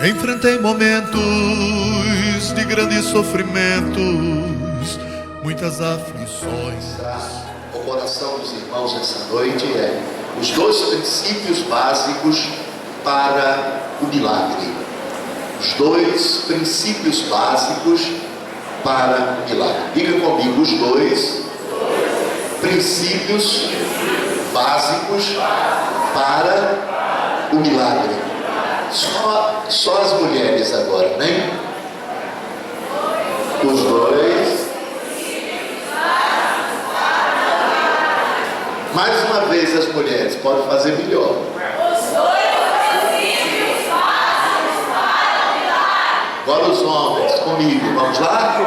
Enfrentei momentos de grandes sofrimentos, muitas aflições. O coração dos irmãos nessa noite é os dois princípios básicos para o milagre. Os dois princípios básicos para o milagre. Diga comigo, os dois princípios básicos para o milagre. Só as mulheres agora, né? Os dois. Mais uma vez as mulheres, pode fazer melhor. Os dois princípios básicos para o milagre. Agora os homens, comigo, vamos lá?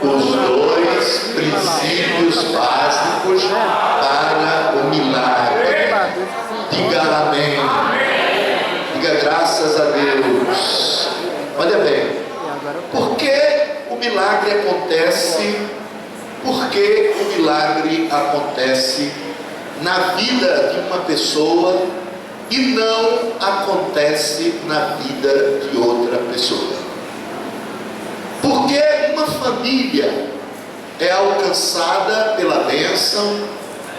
Os dois princípios básicos para o milagre. Diga amém. Diga graças a Deus. Olha bem, por que o milagre acontece? Por que o milagre acontece na vida de uma pessoa e não acontece na vida de outra pessoa? Porque uma família é alcançada pela bênção,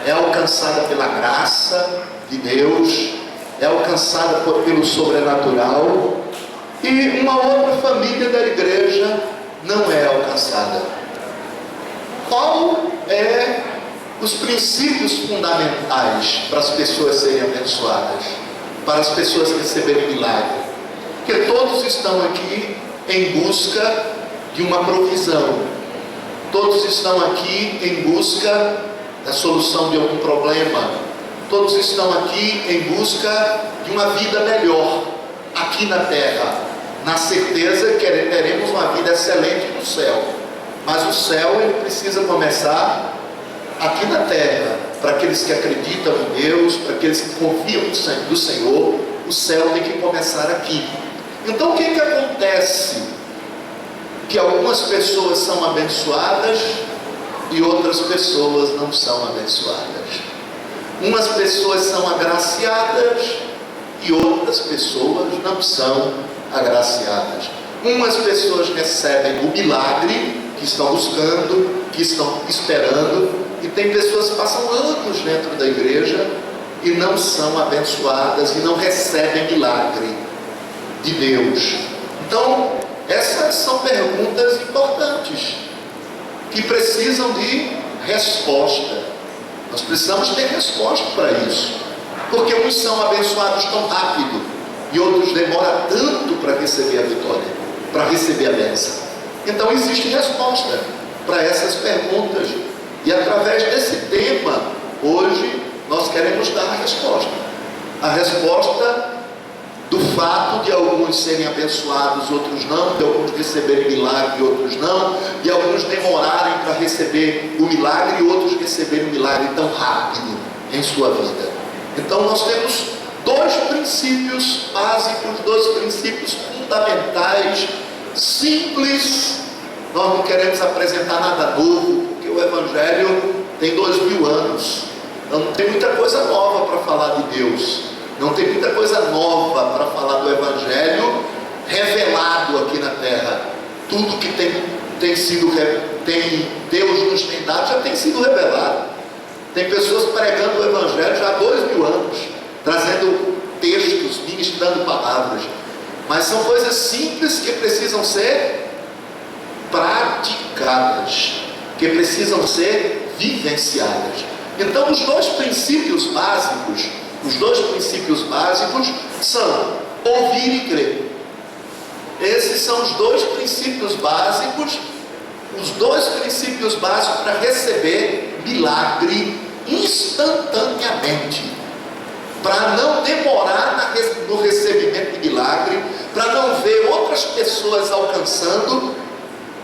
é alcançada pela graça de Deus, é alcançada pelo sobrenatural, e uma outra família da igreja não é alcançada. Qual é os princípios fundamentais para as pessoas serem abençoadas, para as pessoas receberem milagre? Porque todos estão aqui em busca de uma provisão, todos estão aqui em busca da solução de algum problema, todos estão aqui em busca de uma vida melhor aqui na terra, na certeza que teremos uma vida excelente no céu. Mas o céu ele precisa começar aqui na terra. Para aqueles que acreditam em Deus, para aqueles que confiam no Senhor, o céu tem que começar aqui. Então o que acontece? Que algumas pessoas são abençoadas e outras pessoas não são abençoadas. Umas pessoas são agraciadas e outras pessoas não são agraciadas. Umas pessoas recebem o milagre que estão buscando, que estão esperando, e tem pessoas que passam anos dentro da igreja e não são abençoadas e não recebem milagre de Deus. Então, essas são perguntas importantes que precisam de resposta. Nós precisamos ter resposta para isso, porque uns são abençoados tão rápido e outros demoram tanto para receber a vitória, para receber a bênção. Então existe resposta para essas perguntas, e através desse tema hoje nós queremos dar a resposta do fato de alguns serem abençoados, outros não, de alguns receberem milagre e outros não, de alguns demorarem para receber o milagre e outros receberem o milagre tão rápido em sua vida. Então nós temos dois princípios básicos, dois princípios fundamentais, simples. Nós não queremos apresentar nada novo, porque o Evangelho tem 2000 anos, então não tem muita coisa nova para falar de Deus. Não tem muita coisa nova para falar do Evangelho revelado aqui na terra. Tudo que Deus nos tem dado já tem sido revelado. Tem pessoas pregando o Evangelho já há 2000 anos, trazendo textos, ministrando palavras. Mas são coisas simples que precisam ser praticadas, que precisam ser vivenciadas. Então os dois princípios básicos são ouvir e crer. Esses são os dois princípios básicos para receber milagre instantaneamente, para não demorar no recebimento de milagre, para não ver outras pessoas alcançando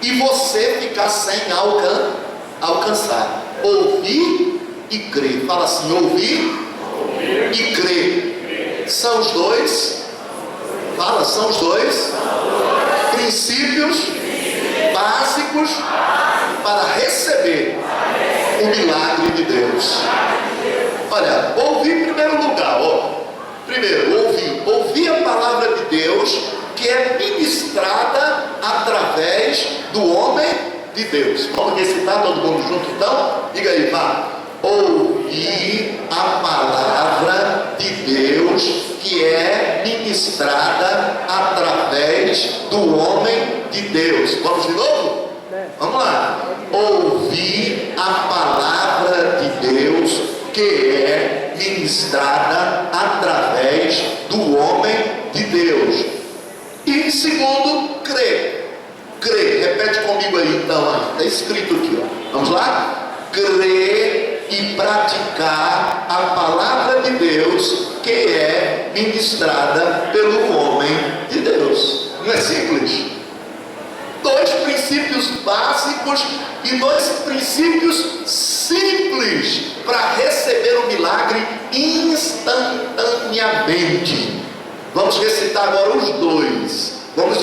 e você ficar sem alcançar. Ouvir e crer. Fala assim: ouvir e crer. São os dois princípios básicos para receber o milagre de Deus. Olha, ouvir em primeiro lugar, Primeiro, ouvir a palavra de Deus que é ministrada através do homem de Deus. Vamos recitar todo mundo junto então? Diga aí, vá. Ouvir a palavra de Deus que é ministrada através do homem de Deus. Vamos de novo? Vamos lá. Ouvir a palavra de Deus que é ministrada através do homem de Deus. E segundo, crer. Crer. Repete comigo aí então. Está escrito aqui, ó. Vamos lá? Crer e praticar a palavra de Deus que é ministrada pelo homem de Deus. Não é simples? Dois princípios básicos e dois princípios simples para receber o milagre instantaneamente. Vamos recitar agora os dois. Vamos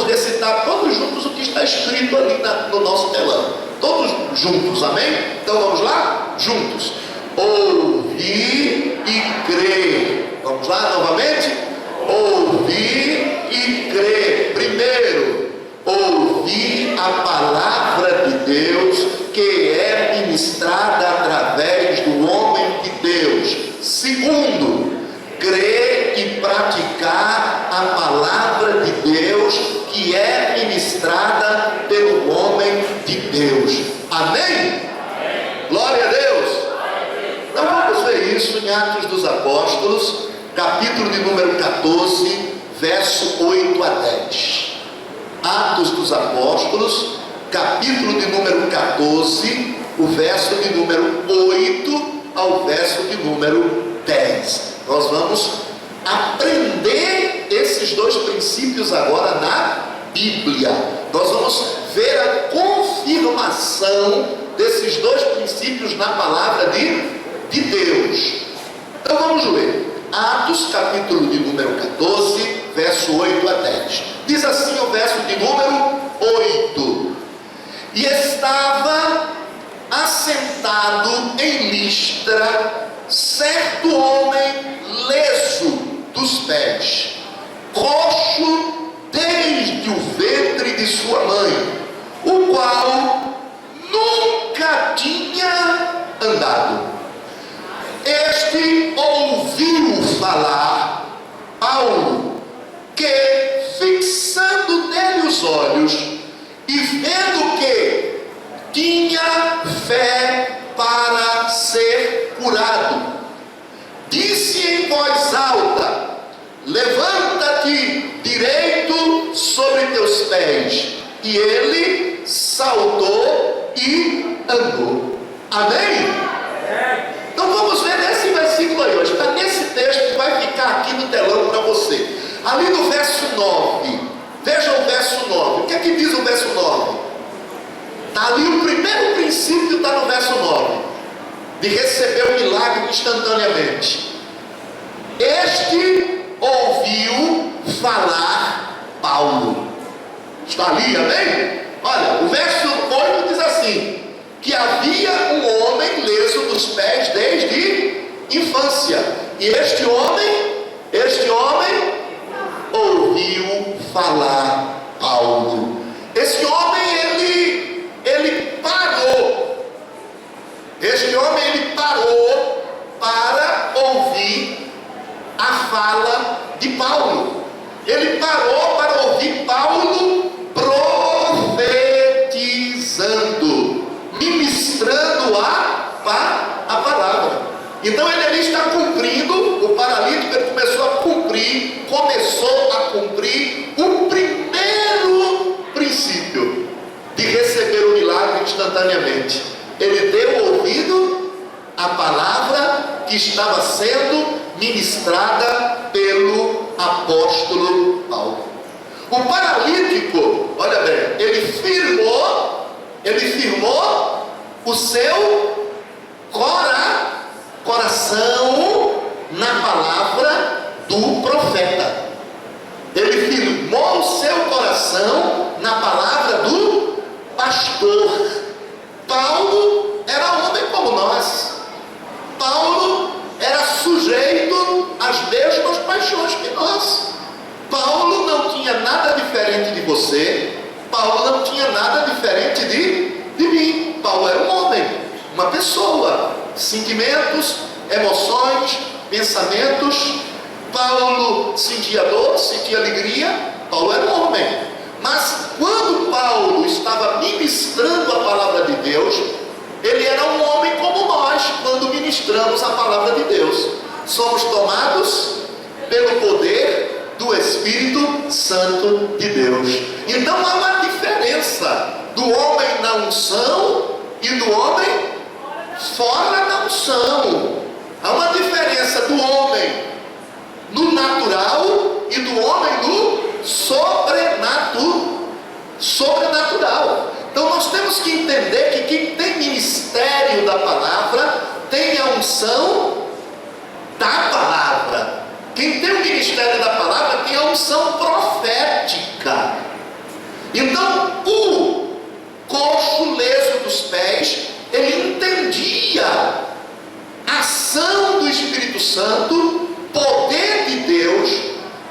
recitar todos juntos o que está escrito ali no nosso telão. Todos juntos, amém? Então vamos lá? Juntos. Ouvir e crer. Vamos lá novamente? Ouvir e crer. Primeiro, ouvir a palavra de Deus que é ministrada através do homem de Deus. Segundo, crer e praticar a palavra de Deus que é ministrada pelo homem de Deus. Amém? Glória a Deus. Então vamos ver isso em Atos dos Apóstolos, capítulo de número 14, verso 8 a 10. Atos dos Apóstolos, capítulo de número 14, o verso de número 8 ao verso de número 10. Nós vamos aprender esses dois princípios agora na Bíblia. Nós vamos ver a confirmação desses dois princípios na palavra de Deus. Então vamos ler. Atos, capítulo de número 14, verso 8 a 10. Diz assim o verso de número 8. E estava assentado em Listra certo homem leso dos pés, coxo desde o ventre de sua mãe, o qual nunca tinha andado. Este ouviu falar Paulo, que fixando nele os olhos e vendo que tinha fé para ser curado, disse em voz alta: levanta-te direito sobre teus pés. E ele saltou e andou. Amém? Então vamos ver nesse versículo aí hoje. Está nesse texto que vai ficar aqui no telão para você. Ali no verso 9. Veja o verso 9. O que é que diz o verso 9? Está ali o primeiro princípio, está no verso 9. De receber o milagre instantaneamente. Este ouviu falar Paulo. Está ali, amém? Olha, o verso 8 diz assim: que havia um homem leso dos pés desde infância. E este homem ouviu falar Paulo. Esse homem, ele parou. Este homem, ele parou para ouvir a fala de Paulo. Ele parou para ouvir Paulo profetizando, ministrando a palavra. Então ele ali está cumprindo, o paralítico ele começou a cumprir o primeiro princípio de receber o milagre instantaneamente. Ele deu ouvido à palavra que estava sendo ministrada pelo apóstolo Paulo. O paralítico, olha bem, ele firmou o seu coração na palavra do profeta. Ele firmou o seu coração na palavra do pastor. Paulo era homem como nós. Paulo era sujeito às mesmas paixões que nós. Paulo Paulo era um homem, uma pessoa, sentimentos, emoções, pensamentos. Paulo sentia dor, sentia alegria. Paulo era um homem. Mas quando Paulo estava ministrando a palavra de Deus, ele era um homem como nós, quando ministramos a palavra de Deus. Somos tomados pelo poder do Espírito Santo de Deus. Então há uma diferença do homem na unção e do homem fora da unção. Há uma diferença do homem no natural e do homem no sobrenatural. Então nós temos que entender que quem tem ministério da palavra tem a unção da palavra. Quem tem o ministério da palavra tem a unção profética. Então o coxo leso dos pés, ele entendia a ação do Espírito Santo, poder de Deus,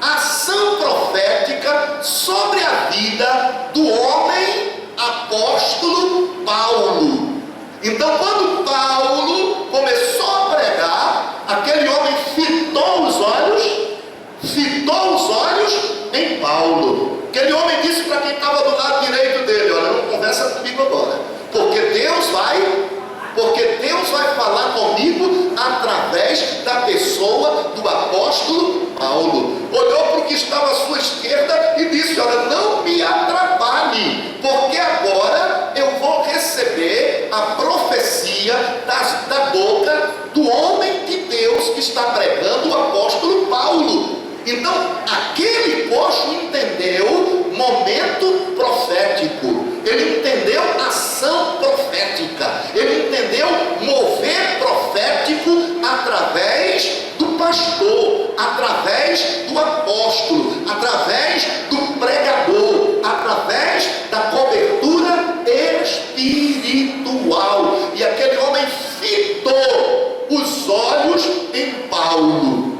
ação profética sobre a vida do homem apóstolo Paulo. Então quando Paulo começou a pregar, aquele homem fitou os olhos em Paulo. Aquele homem disse para quem estava do lado direito dele: olha, não conversa comigo agora, porque Deus vai falar comigo através da pessoa do apóstolo Paulo. Olhou para o que estava à sua esquerda e disse: olha, não me atrapalhe, porque agora eu vou receber a profecia da boca do homem de Deus que está pregando, o apóstolo Paulo. Então aquele coxo entendeu momento profético, ele entendeu ação profética, ele entendeu mover profético através do pastor, através do apóstolo, através do pregador, através da cobertura espiritual. E aquele homem fitou os olhos em Paulo.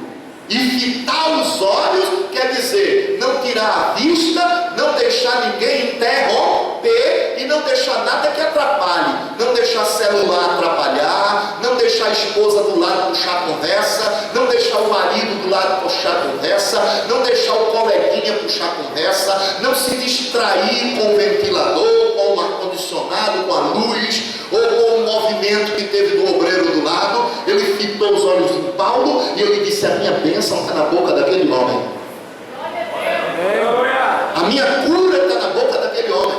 E fitar os olhos quer dizer não tirar a vista, não deixar ninguém interromper e não deixar nada que atrapalhe, não deixar celular atrapalhar, não deixar a esposa do lado puxar conversa, não deixar o marido do lado puxar conversa, não deixar o coleguinha puxar conversa, não se distrair com o ventilador, com o ar-condicionado, com a luz ou com o movimento que teve do obreiro do lado. Ele fitou os olhos em Paulo e ele disse: a minha bênção está na boca daquele homem, a minha cura está na boca daquele homem.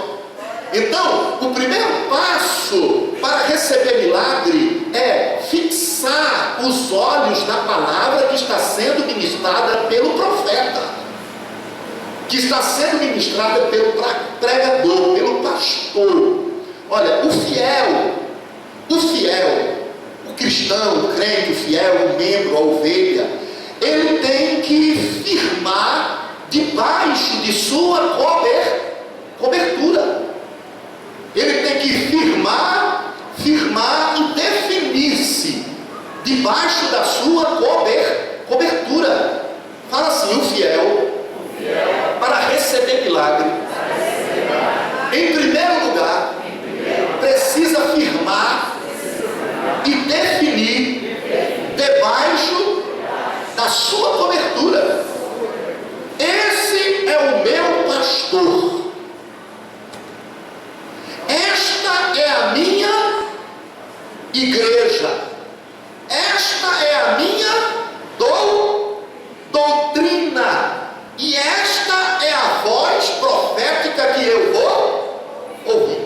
Então o primeiro passo para receber milagre é fixar os olhos na palavra que está sendo ministrada pelo profeta, que está sendo ministrada pelo pregador, pelo pastor. Olha, o fiel, o cristão, o crente, o fiel, o membro, a ovelha, ele tem que firmar debaixo de sua cobertura. Ele tem que firmar e definir-se debaixo da sua cobertura. Fala assim: o fiel, para receber milagre, em primeiro lugar, precisa firmar e definir debaixo da sua cobertura. Esse é o meu pastor. Esta é a minha igreja. Esta é a minha doutrina. E esta é a voz profética que eu vou ouvir.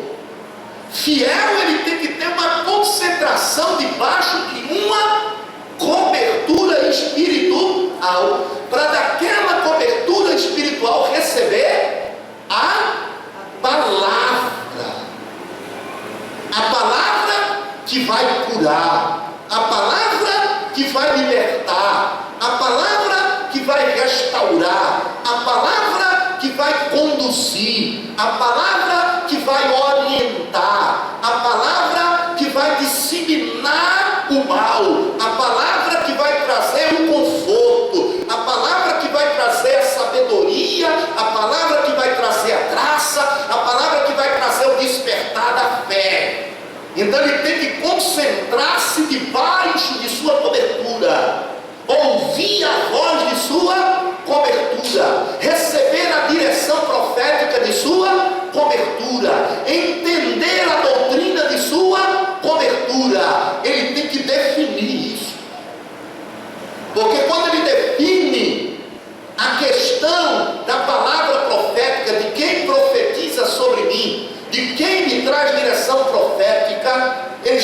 Fiel, ele tem que ter uma concentração debaixo de uma cobertura espiritual, para daquela cobertura espiritual receber a palavra que vai curar, a palavra que vai libertar, a palavra que vai restaurar, a palavra que vai conduzir, a palavra que vai orientar, a palavra que vai disseminar o mal, a palavra que vai trazer o conforto, a palavra que vai trazer a sabedoria, a palavra que vai trazer a graça, a palavra que vai trazer o despertar da fé.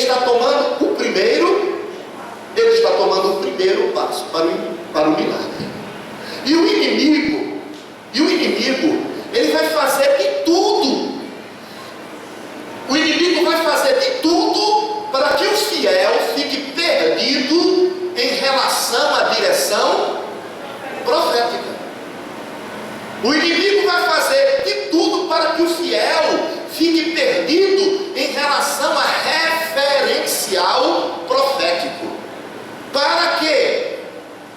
está tomando o primeiro passo para o milagre. E o inimigo, ele vai fazer de tudo. O inimigo vai fazer de tudo para que o fiel fique perdido em relação à direção profética. O inimigo vai fazer de tudo para que o fiel fique perdido em relação a referencial profético. Para que,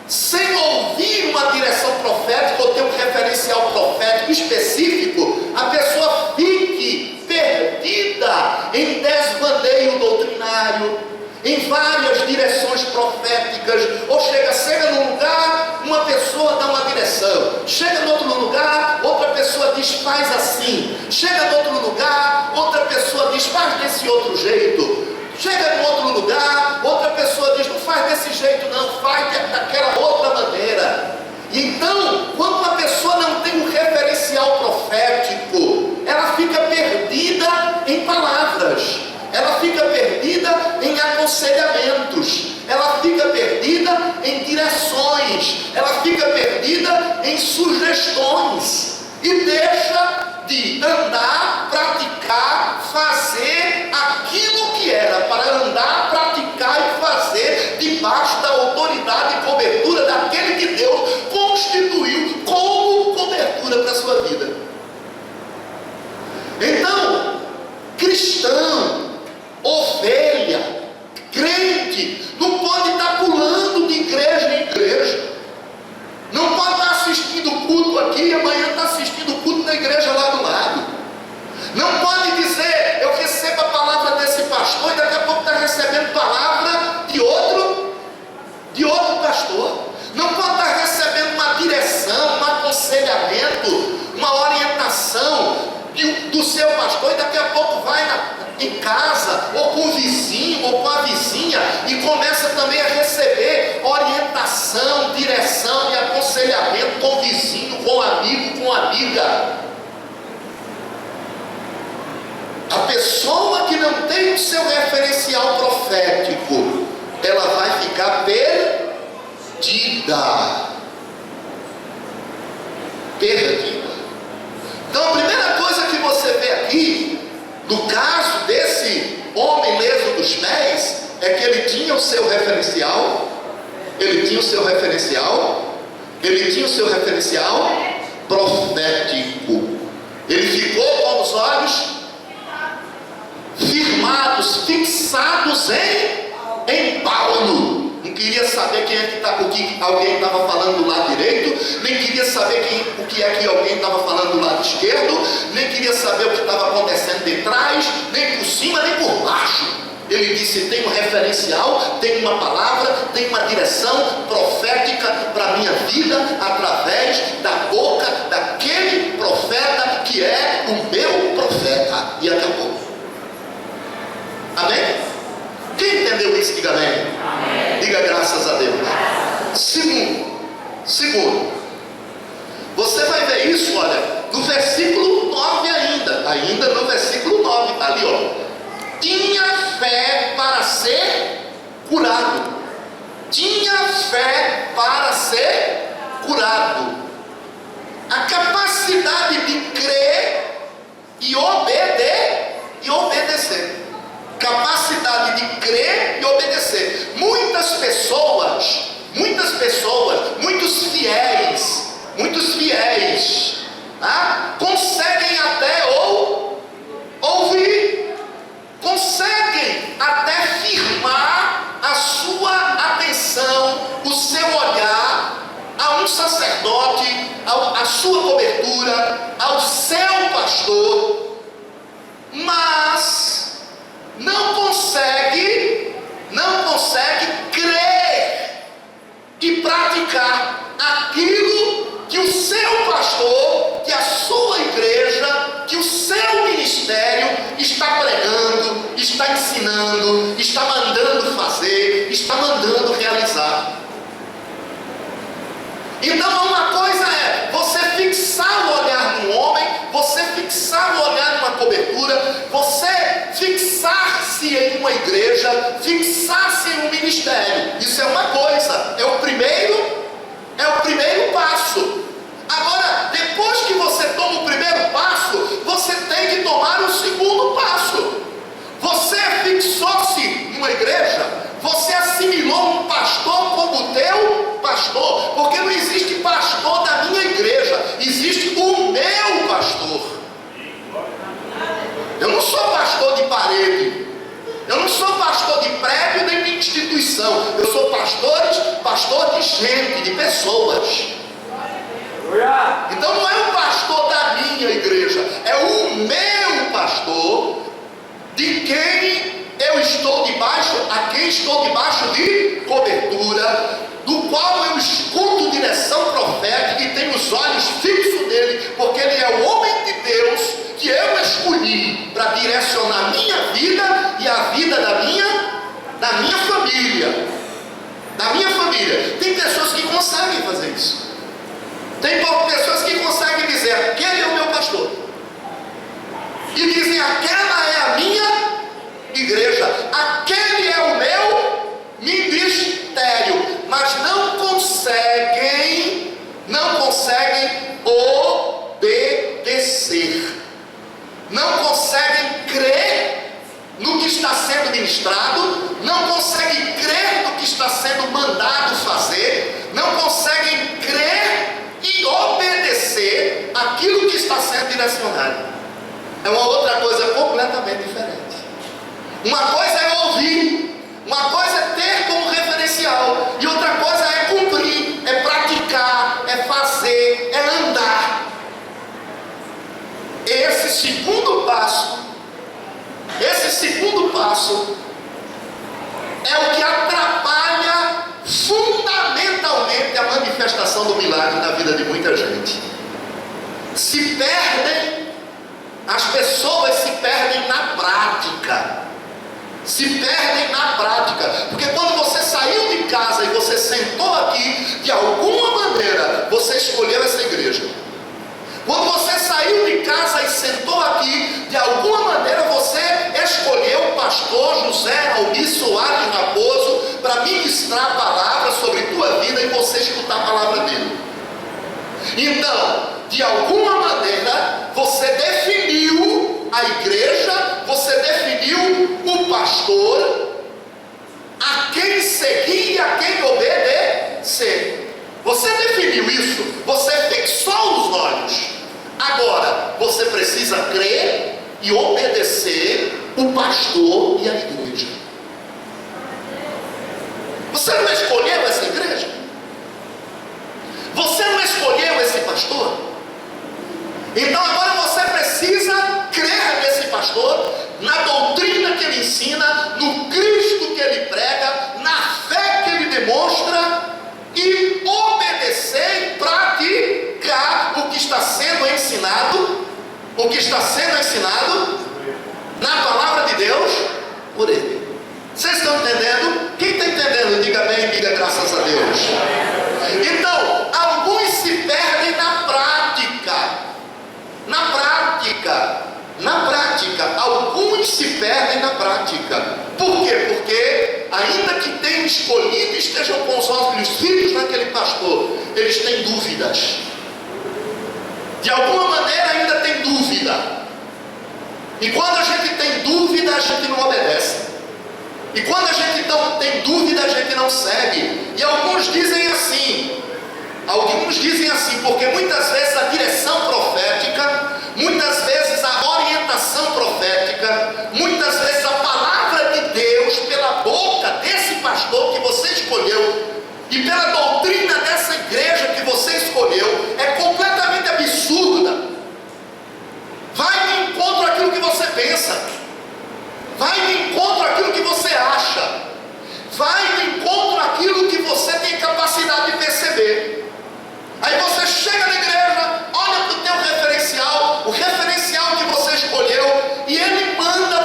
sem ouvir uma direção profética ou ter um referencial profético específico, a pessoa fique perdida em desvaneio doutrinário, em várias direções proféticas, ou chega num lugar, uma pessoa dá uma direção, chega em outro lugar, outra pessoa diz faz assim, chega em outro lugar, outra pessoa diz faz desse outro jeito, chega em outro lugar, outra pessoa diz não faz desse jeito não, faz daquela outra maneira. Então, quando uma pessoa não tem um referencial profético, ela fica perdida em palavras, ela fica perdida em aconselhamentos, ela fica perdida em direções, ela fica perdida em sugestões e deixa de andar, praticar, fazer aquilo que era para andar, praticar e fazer debaixo da autoridade e cobertura daquele que Deus constituiu como cobertura para a sua vida. Então, cristão, ovelha, crente, não pode estar pulando de igreja em igreja, não pode estar assistindo o culto aqui e amanhã está assistindo o culto na igreja lá do lado, não pode dizer eu recebo a palavra desse pastor e daqui a pouco está recebendo palavra de outro pastor, não pode estar recebendo uma direção, um aconselhamento, uma orientação do seu pastor e daqui a pouco vai em casa, ou com o vizinho, ou com a vizinha, e começa também a receber orientação, direção e aconselhamento com o vizinho, com o amigo, com a amiga. A pessoa que não tem o seu referencial profético, ela vai ficar perdida. Então a primeira coisa que você vê aqui, no caso desse homem leso dos pés, é que ele tinha o seu referencial profético. Ele ficou com os olhos firmados, fixados em Paulo. Não queria saber o que alguém estava falando do lado direito, nem queria saber o que é que alguém estava falando do lado esquerdo, nem queria saber o que estava acontecendo de trás, nem por cima, nem por baixo. Ele disse: tem um referencial, tem uma palavra, tem uma direção profética para a minha vida, através da boca daquele profeta que é o meu profeta. E acabou. Amém? Quem entendeu isso, diga amém. Amém. Diga graças a Deus. Segundo, você vai ver isso, olha, no versículo 9 ainda no versículo 9, está ali, ó. Tinha fé para ser curado. Tinha fé para ser curado. A capacidade de crer e obedecer. Capacidade de crer e obedecer. Muitas pessoas, muitos fiéis, tá? Conseguem até ouvir, conseguem até firmar a sua atenção, o seu olhar a um sacerdote, a sua cobertura, ao seu pastor, mas não consegue crer e praticar aquilo que o seu pastor, que a sua igreja, que o seu ministério está pregando, está ensinando, está mandando fazer, está mandando realizar. Então uma coisa é você fixar o olhar no homem, você fixar o olhar numa cobertura, você fixar-se em uma igreja, fixar-se em um ministério. Isso é uma coisa, é o primeiro passo. Agora, depois que você toma o primeiro passo, você tem que tomar o segundo passo. Você fixou-se em uma igreja, você assimilou um pastor como teu pastor, porque não existe pastor da minha igreja, existe o meu pastor. Eu não sou pastor de parede, eu não sou pastor de prédio nem de instituição, eu sou pastor de gente, de pessoas. Então não é o pastor da minha igreja, é o meu pastor, de quem eu estou debaixo, a quem estou debaixo de cobertura, do qual eu escuto direção profética e tenho os olhos fixos nele, porque ele é o homem de Deus que eu escolhi para direcionar minha vida e a vida da minha família. Da minha família. Tem pessoas que conseguem fazer isso. Tem pessoas que conseguem dizer: aquele é o meu pastor, e dizem: aquela é a minha igreja, aquele é o meu ministério, mas não conseguem obedecer, não conseguem crer no que está sendo ministrado, não conseguem crer no que está sendo mandado fazer, não conseguem crer e obedecer aquilo que está sendo direcionado. É uma outra coisa completamente diferente. Uma coisa é ouvir, uma coisa é ter como referencial, e outra coisa é cumprir, é praticar, é fazer, é andar. Esse segundo passo é o que atrapalha fundamentalmente a manifestação do milagre na vida de muita gente. As pessoas se perdem na prática. Porque quando você saiu de casa e você sentou aqui, de alguma maneira você escolheu essa igreja. Quando você saiu de casa e sentou aqui, de alguma maneira você escolheu o pastor José Almir Soares Raposo para ministrar a palavra sobre tua vida e você escutar a palavra dele. Então, de alguma maneira, você definiu a igreja, você definiu o pastor, a quem seguir e a quem obedecer. Você definiu isso, você fixou os olhos. Agora, você precisa crer e obedecer o pastor e a igreja. Você não escolheu essa igreja? Você não escolheu esse pastor? Então agora você precisa crer nesse pastor, na doutrina que ele ensina, no Cristo que ele prega, na fé que ele demonstra, e obedecer e praticar o que está sendo ensinado, na palavra de Deus por ele. Vocês estão entendendo? Quem está entendendo, diga amém e diga graças a Deus. Então, alguns se perdem na prática. Alguns se perdem na prática. Por quê? Porque ainda que tenham escolhido e estejam com os olhos fixos naquele pastor, eles têm dúvidas. De alguma maneira ainda tem dúvida. E quando a gente tem dúvida, a gente não obedece. E quando a gente então tem dúvida, a gente não segue. E alguns dizem assim, porque muitas vezes a direção profética, muitas vezes a orientação profética, muitas vezes a palavra de Deus pela boca desse pastor que você escolheu e pela doutrina dessa igreja que você escolheu é completamente absurda. Vai de encontro àquilo que você pensa, vai de encontro àquilo que você acha, vai de encontro àquilo que você tem capacidade de perceber. Aí você chega na igreja, olha para o teu referencial, o referencial que você escolheu, e ele manda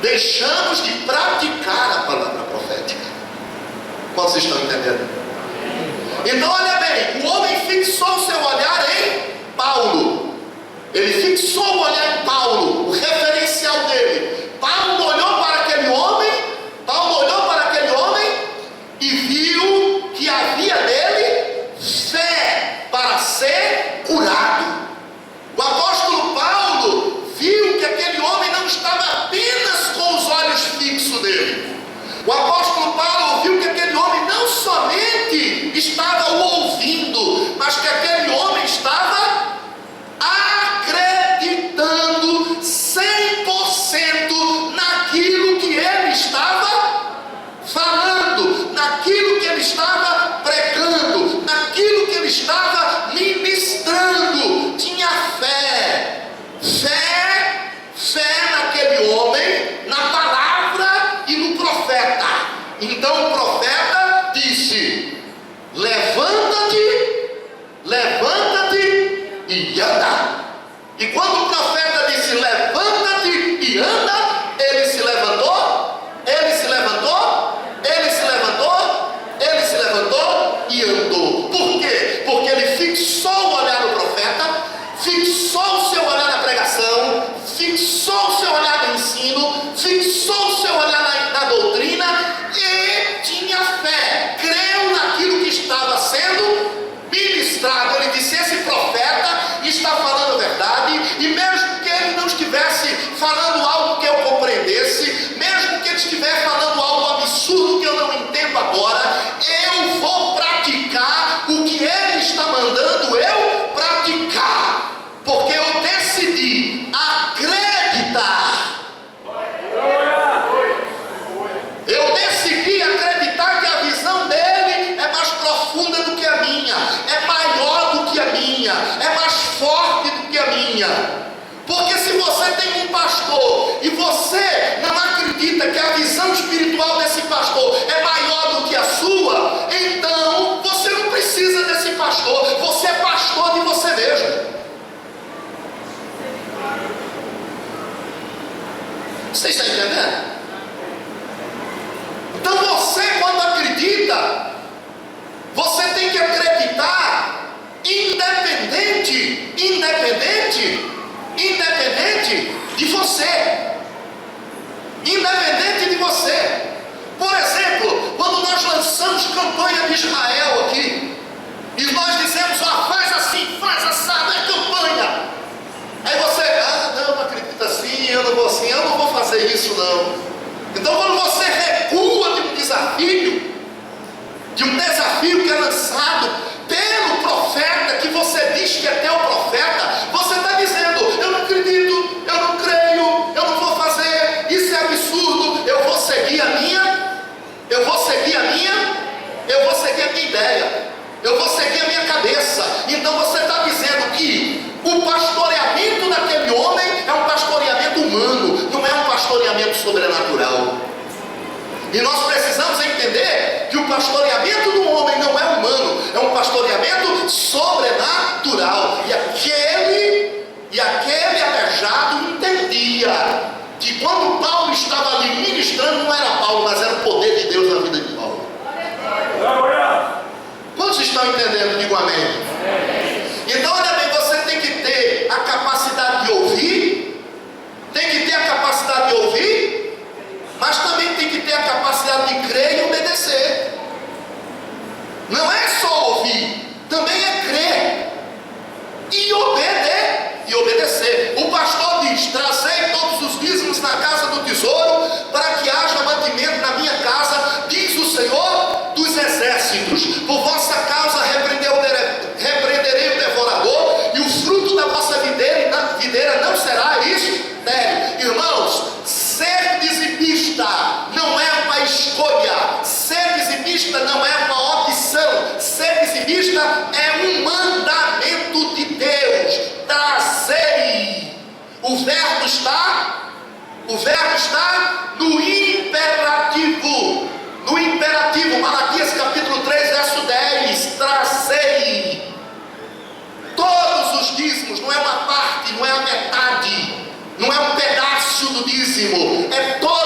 deixamos de praticar a palavra profética. Quantos estão entendendo? Então olha bem, o homem fixou seu olhar em Paulo. Ele fixou o olhar em Paulo, o referencial dele. Paulo olhou para aquele homem e viu que havia nele fé para ser curado. O apóstolo Paulo viu que aquele homem não estava apenas com os olhos fixos nele. O apóstolo Paulo viu que aquele homem não somente estava o ouvindo, mas que aquele homem estava acreditando 100% naquilo que ele estava falando, naquilo que ele estava pregando, naquilo que ele estava ministrando. Tinha fé naquele homem, na palavra e no profeta. Então o profeta disse: levanta-te e anda. E quando o profeta disse levanta-te e anda, ele se levantou e andou. Por quê? Porque ele fixou o olhar no profeta, fixou o seu olhar na pregação, fixou o seu olhar no ensino, fixou o seu olhar na doutrina e tinha fé, creu naquilo que estava sendo ministrado. Ele disse: esse profeta está falando a verdade, e mesmo que ele não estivesse falando algo que eu compreendesse, mesmo que ele estivesse falando algo absurdo que eu não entendo agora, eu vou praticar o que ele está mandando eu praticar, porque eu decidi acreditar. Eu decidi acreditar que a visão dele é mais profunda do que a minha, é maior do que a minha, é mais forte do que a minha. Porque se você tem um pastor e você não acredita que a visão espiritual desse pastor é maior do que a sua, então você não precisa desse pastor, você é pastor de você mesmo. Você está entendendo? Então você, quando acredita, você tem que acreditar independente de você. Independente de você. Por exemplo, quando nós lançamos campanha de Israel aqui, e nós dizemos: faz assim, faz assado, é campanha. Aí você: não acredita assim, eu não vou fazer isso não. Então quando você recua de um desafio que é lançado pelo profeta, que você diz que é teu profeta, você está dizendo: eu não acredito, eu não creio, eu não vou fazer, isso é absurdo, eu vou seguir a minha ideia, eu vou seguir a minha cabeça. Então você está dizendo que o pastoreamento daquele homem é um pastoreamento humano, não é um pastoreamento sobrenatural. E nós precisamos entender que o pastoreamento do homem não é humano, é um pastoreamento sobrenatural. E aquele aleijado entendia que quando Paulo estava ali ministrando, não era Paulo, mas era o poder de Deus na vida de Paulo. Quantos estão entendendo? Digo amém. Então olha bem, você tem que ter a capacidade de ouvir, mas também tem que ter a capacidade de crer e obedecer. Não é só ouvir, também é crer e obedecer. O pastor diz: trazei todos os dízimos na casa do tesouro, para que haja mantimento na minha casa, diz o Senhor dos exércitos. Por vossa causa repreenderei o devorador, e o fruto da vossa videira não será estéril. Irmãos, ser dizimista não é uma escolha, ser dizimista não é uma opção, ser dizimista é um mandamento de Deus. Trazei. O verbo está no imperativo. Malaquias capítulo 3, verso 10. Trazei todos os dízimos, não é uma parte, não é a metade, não é um pedaço do dízimo, é todo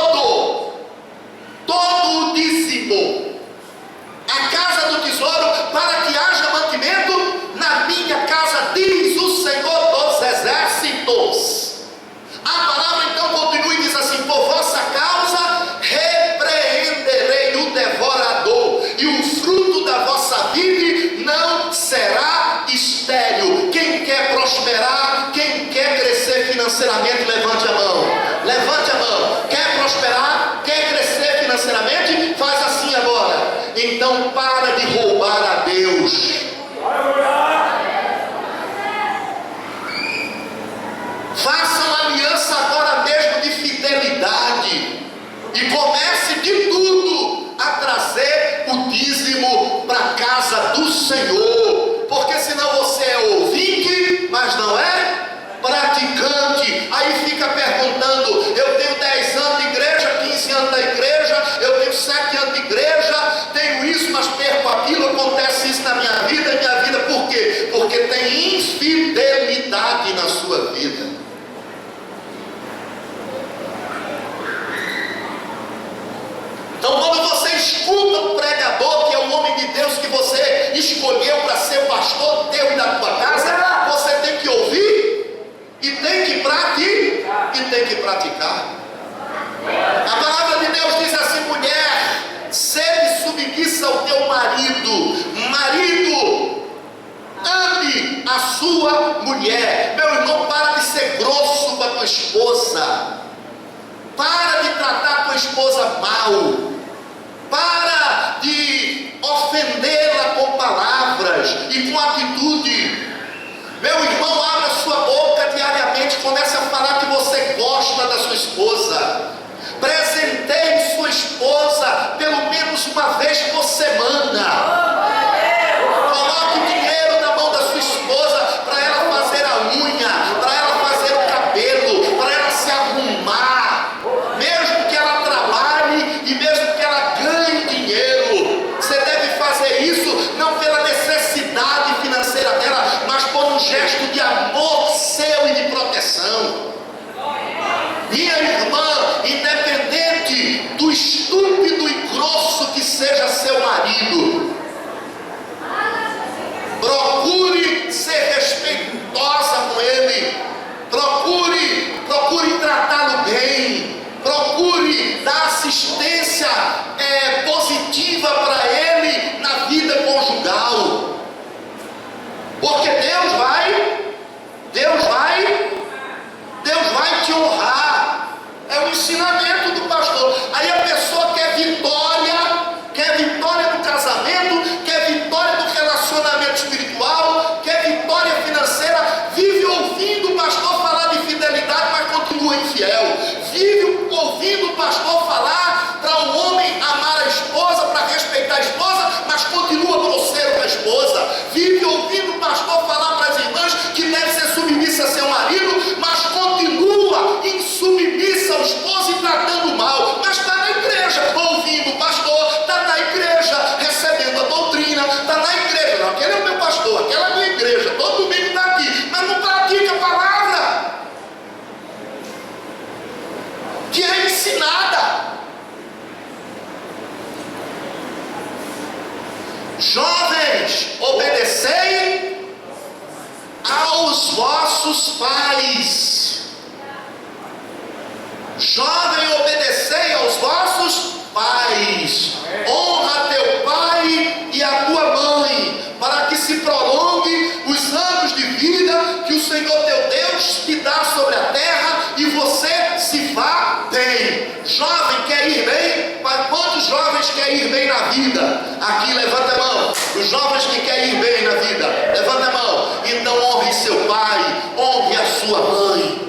financeiramente, levante a mão. Levante a mão. Quer prosperar? Quer crescer financeiramente? Faz assim agora. Então para de roubar a Deus. Faça uma aliança agora mesmo de fidelidade. E comece de tudo a trazer o dízimo para a casa do Senhor. Porque senão você é ouvinte, mas não é praticante. Aí fica perguntando: eu tenho 10 anos de igreja, 15 anos da igreja, eu tenho 7 anos de igreja, tenho isso, mas perco aquilo, acontece isso na minha vida. Por quê? Porque tem infidelidade na sua vida. Então, quando você escuta um pregador que é um homem de Deus que você escolheu para ser o pastor teu e da tua casa, você tem que ouvir e tem que praticar. A palavra de Deus diz assim: mulher, sede submissa ao teu marido. Marido, ame a sua mulher. Meu irmão, para de ser grosso com a tua esposa. Para de tratar a tua esposa mal. Para de ofendê-la com palavras e com atitude. Meu irmão, abra sua boca diariamente, comece a falar que você gosta da sua esposa. Presenteie sua esposa pelo menos uma vez por semana. Coloque dinheiro na mão da sua esposa para ela fazer a unha, para ela fazer o cabelo, para ela se arrumar. Mesmo que ela trabalhe e mesmo que ela ganhe dinheiro, você deve fazer isso não pela necessidade financeira dela, mas por um gesto de amor seu e de proteção. Minha irmã, independente do estúpido e grosso que seja seu marido, procure ser respeitosa com ele, procure tratá-lo bem, procure dar assistência positiva para ele na vida conjugal, porque Deus vai te honrar. É o ensinamento do pastor. Aí a pessoa quer vitória no casamento, quer vitória no relacionamento espiritual, quer vitória financeira, vive ouvindo o pastor falar de fidelidade, mas continua infiel. Vive ouvindo o pastor falar para o homem amar a esposa, para respeitar a esposa, mas continua grosseiro com a esposa. Vive ouvindo o pastor falar para as irmãs que deve ser submissa a seu marido, mas continua insubmissa ao esposo e tratando mal. Mas está na igreja ouvindo o pastor, está na igreja recebendo a doutrina, está na igreja. Não, aquele é o meu pastor, aquela é a minha igreja, todo domingo está aqui, mas não pratica a palavra que é ensinada. Jovens, obedecei aos vossos pais. Jovem, obedecei aos vossos pais. Honra teu pai e a tua mãe, para que se prolongue os anos de vida que o Senhor teu Deus te dá sobre a terra e você se vá bem. Jovem, quer ir bem? Quantos jovens querem ir bem na vida? Aqui, levanta a mão. Os jovens que querem ir bem na vida, levanta a mão. Então honre seu pai, honre a sua mãe.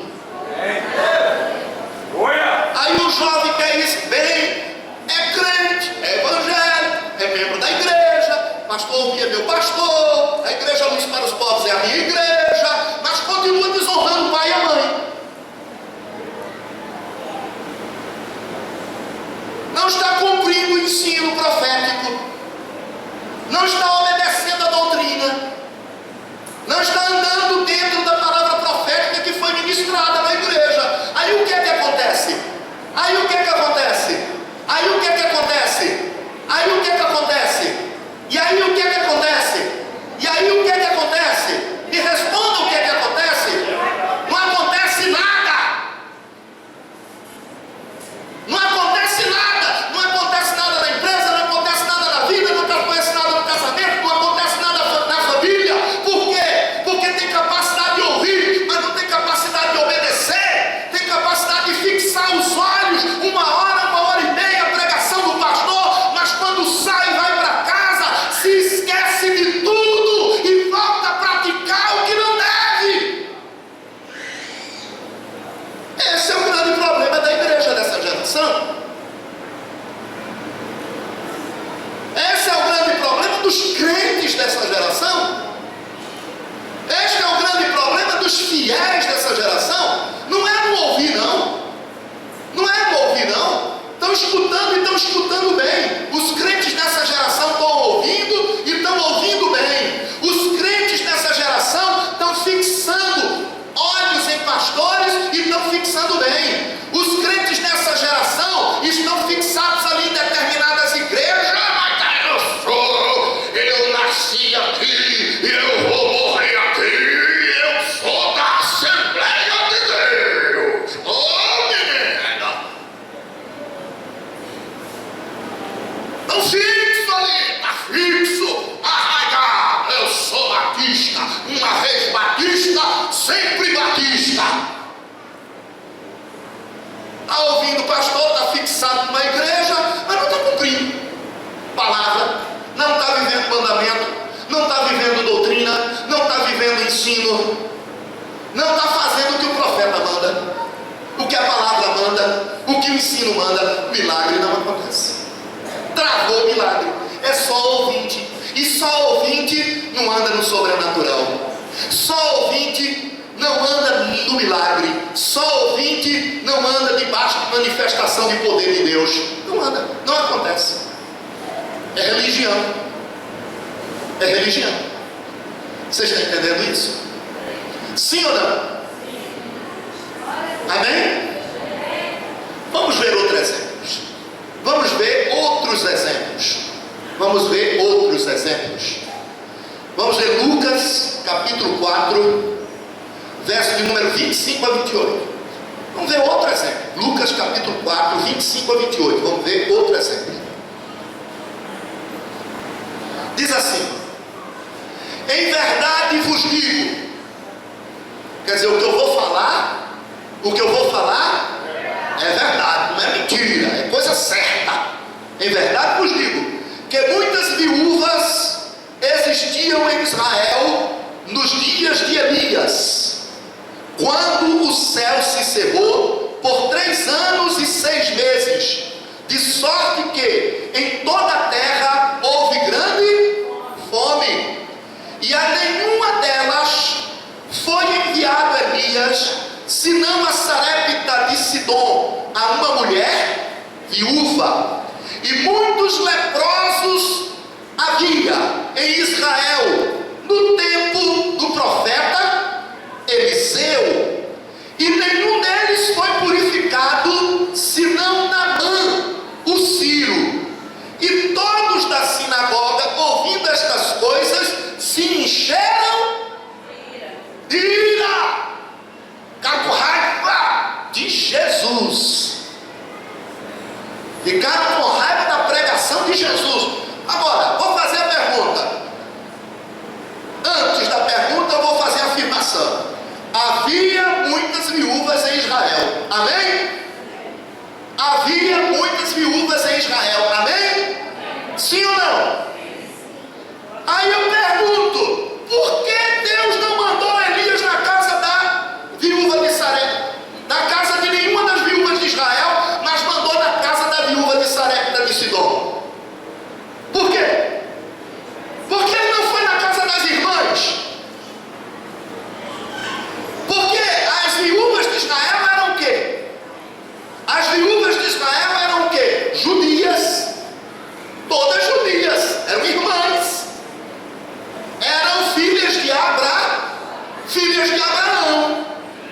Aí o jovem quer ir bem, é crente, é evangélico, é membro da igreja, pastor, o que é meu pastor, a igreja Luz para os Povos é a minha igreja, mas continua desonrando o pai e a mãe. Não está cumprindo o ensino profético, não está obedecendo a doutrina, não está andando dentro da palavra profética que foi ministrada na igreja. Aí o que é que acontece? Aí o que é que acontece? Aí o que é que acontece? Aí o que é que acontece? E aí o que é que acontece? E aí o que é que acontece? Me responda o que é que acontece? Não acontece nada. Não acontece nada. Não acontece nada na empresa, não acontece nada na vida, não acontece nada no casamento, horários, 1 hora e meia, a pregação do pastor, mas quando sai, vai para casa, se esquece de tudo e volta a praticar o que não deve. Esse é o grande problema da igreja dessa geração. Esse é o grande problema dos crentes dessa geração. Este é o grande problema dos fiéis dessa geração. Não é no ouvir, não. Não é no ouvir, não. Estão escutando e estão escutando bem. Os crentes dessa geração estão ouvindo e estão ouvindo bem. Os crentes dessa geração estão fixando olhos em pastores e estão fixando bem. Os crentes dessa geração estão fixados ali em determinadas igrejas. Eu nasci aqui, eu vou morrer aqui, eu sou da Assembleia de Deus. Oh, menina! Não fixo ali, tá fixo, arraigado. Eu sou batista, uma vez batista, sempre batista. Está ouvindo o pastor, está fixado numa igreja, mas não está cumprindo palavra, não está vivendo mandamento, não está vivendo doutrina, não está vivendo ensino, não está fazendo o que o profeta manda, o que a palavra manda, o que o ensino manda. Milagre não acontece. Travou o milagre. É só ouvinte, e só ouvinte não anda no sobrenatural. Só ouvinte não anda no milagre. Só ouvinte não anda debaixo de manifestação de poder de Deus. Não anda, não acontece. É religião. É religião. Vocês estão entendendo isso? Sim ou não? Amém? Vamos ver outros exemplos. Vamos ver outros exemplos. Vamos ver outros exemplos. Vamos ler Lucas capítulo 4, verso de número 25 a 28. Vamos ver outro exemplo. Lucas capítulo 4, 25 a 28. Vamos ver outro exemplo. Diz assim: em verdade vos digo. Quer dizer, o que eu vou falar é verdade, não é mentira, é coisa certa. Em verdade vos digo que muitas viúvas existiam em Israel nos dias de Elias, quando o céu se cerrou por 3 anos e 6 meses, de sorte que em toda a terra houve grande fome, e a nenhuma delas foi enviado Elias, senão a Sarepta de Sidom, a uma mulher viúva. E muitos leprosos havia em Israel no tempo do profeta Eliseu, e nenhum deles foi purificado, senão Naamã, o Sírio. E todos da sinagoga, ouvindo estas coisas, se encheram de ira, com raiva de Jesus. Ficaram com raiva da pregação de Jesus. Agora, vou fazer a pergunta. Antes da pergunta, eu vou fazer a afirmação. Havia muitas viúvas em Israel. Amém? Havia muitas viúvas em Israel. Amém? Sim ou não? Aí eu pergunto, por que Deus não mandou Elias na casa da viúva de Sarepta? Na casa de nenhuma das viúvas de Israel, mas mandou na casa da viúva de Sarepta de Sidom. Por quê? Porque ele não foi na casa das irmãs. Porque as viúvas de Israel eram o quê? As viúvas de Israel eram o quê? Judias. Todas judias. Eram irmãs. Eram filhas de Abraão.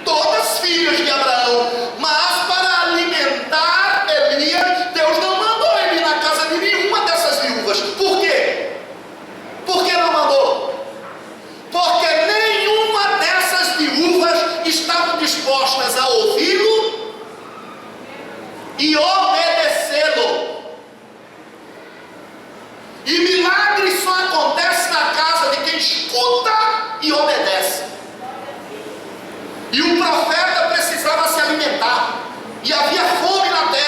Todas filhas de Abraão. Mas para alimentar Elias, Deus não mandou ele na casa de nenhuma dessas viúvas. Por quê? Por que não mandou? Porque nenhuma dessas viúvas estavam dispostas a ouvi-lo e obedecê-lo. E milagre só acontece na casa de quem escuta e obedece. E o profeta precisava se alimentar, e havia fome na terra.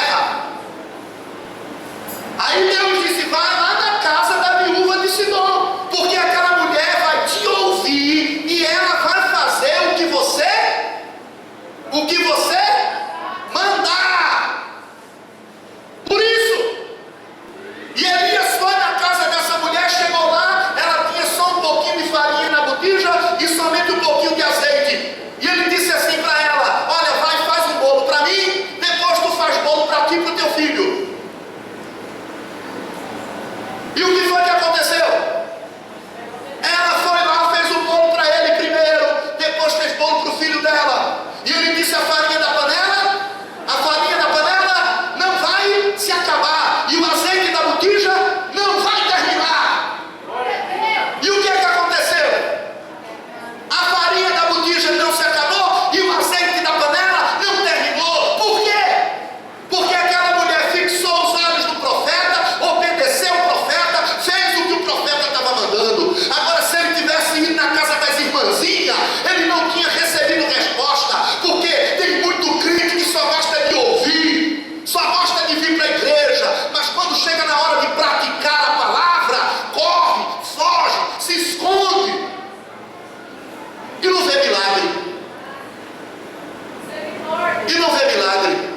não vê milagre.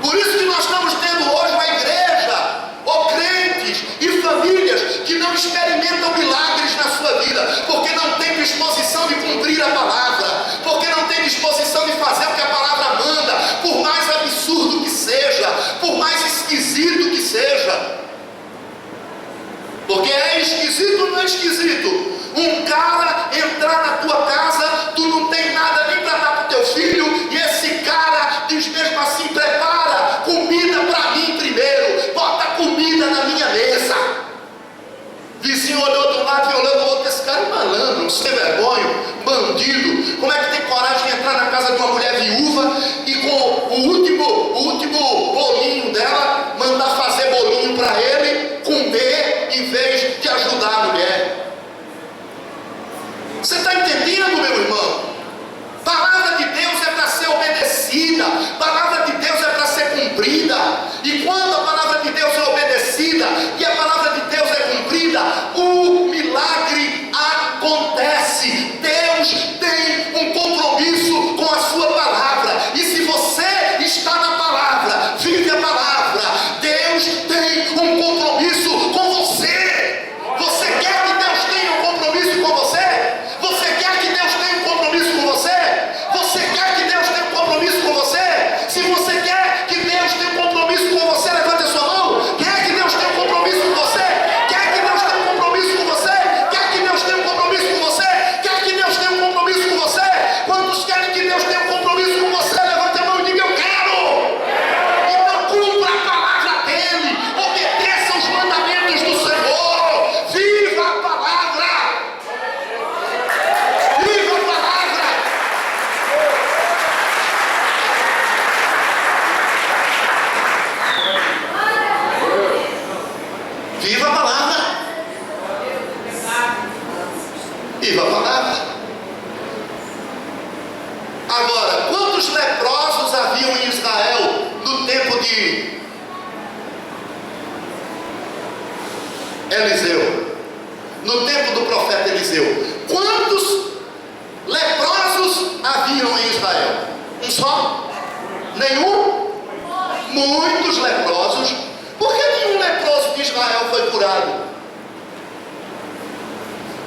Por isso que nós estamos tendo hoje uma igreja, ou crentes e famílias que não experimentam milagres na sua vida, porque não tem disposição de cumprir a palavra, porque não tem disposição de fazer o que a palavra manda, por mais absurdo que seja, por mais esquisito que seja. Porque é esquisito ou não é esquisito? Um cara entrar na tua casa, tu não tem nada nem para dar para o teu filho, e esse cara diz mesmo assim: prepara comida para mim primeiro, bota comida na minha mesa. Vizinho olhou de um lado e olhou do outro: esse cara é malandro, sem vergonha, bandido. Como é que tem coragem de entrar na casa de uma mulher viúva e com o último bolinho dela, mandar fazer bolinho para ele comer em vez de ajudar a mulher? Você está entendendo, meu irmão? Palavra de Deus é para ser obedecida, palavra de Deus é para ser cumprida. E quando a palavra de Deus é obedecida e a palavra de Deus é cumprida, o milagre acontece. Deus tem um compromisso com a sua palavra, e se você está na palavra, vive a palavra, Deus tem um compromisso com você. Você quer que Deus tenha um compromisso com você? Você quer que Deus tenha um compromisso com você? Você quer que Deus tenha um compromisso com você? Se você quer que Deus tenha um compromisso com você, levante a sua mão. Quer que Deus tenha um compromisso com você? Quer que Deus tenha um compromisso com você? Quer que Deus tenha um compromisso com você? Quer que Deus tenha um compromisso com você? Quantos querem que Deus tenha um compromisso com você? Levante a mão e diga: eu quero. Então cumpra a palavra dele, obedeça os mandamentos do Senhor, viva a palavra. Viva a palavra. Viva a palavra. Viva a palavra. Agora, quantos leprosos haviam em Israel no tempo de Eliseu? No tempo do profeta Eliseu, quantos leprosos haviam em Israel? Um só? Nenhum? Muitos leprosos. Por que nenhum leproso de Israel foi curado?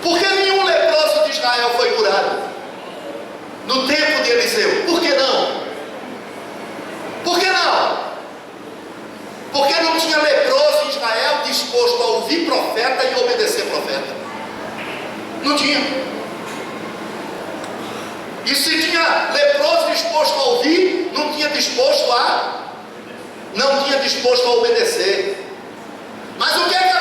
Por que nenhum leproso de Israel foi curado no tempo de Eliseu? Por que não? Por que não? Porque não tinha leproso em Israel disposto a ouvir profeta e obedecer profeta. Não tinha. E se tinha leproso disposto a ouvir, não tinha disposto a obedecer. Mas o que é que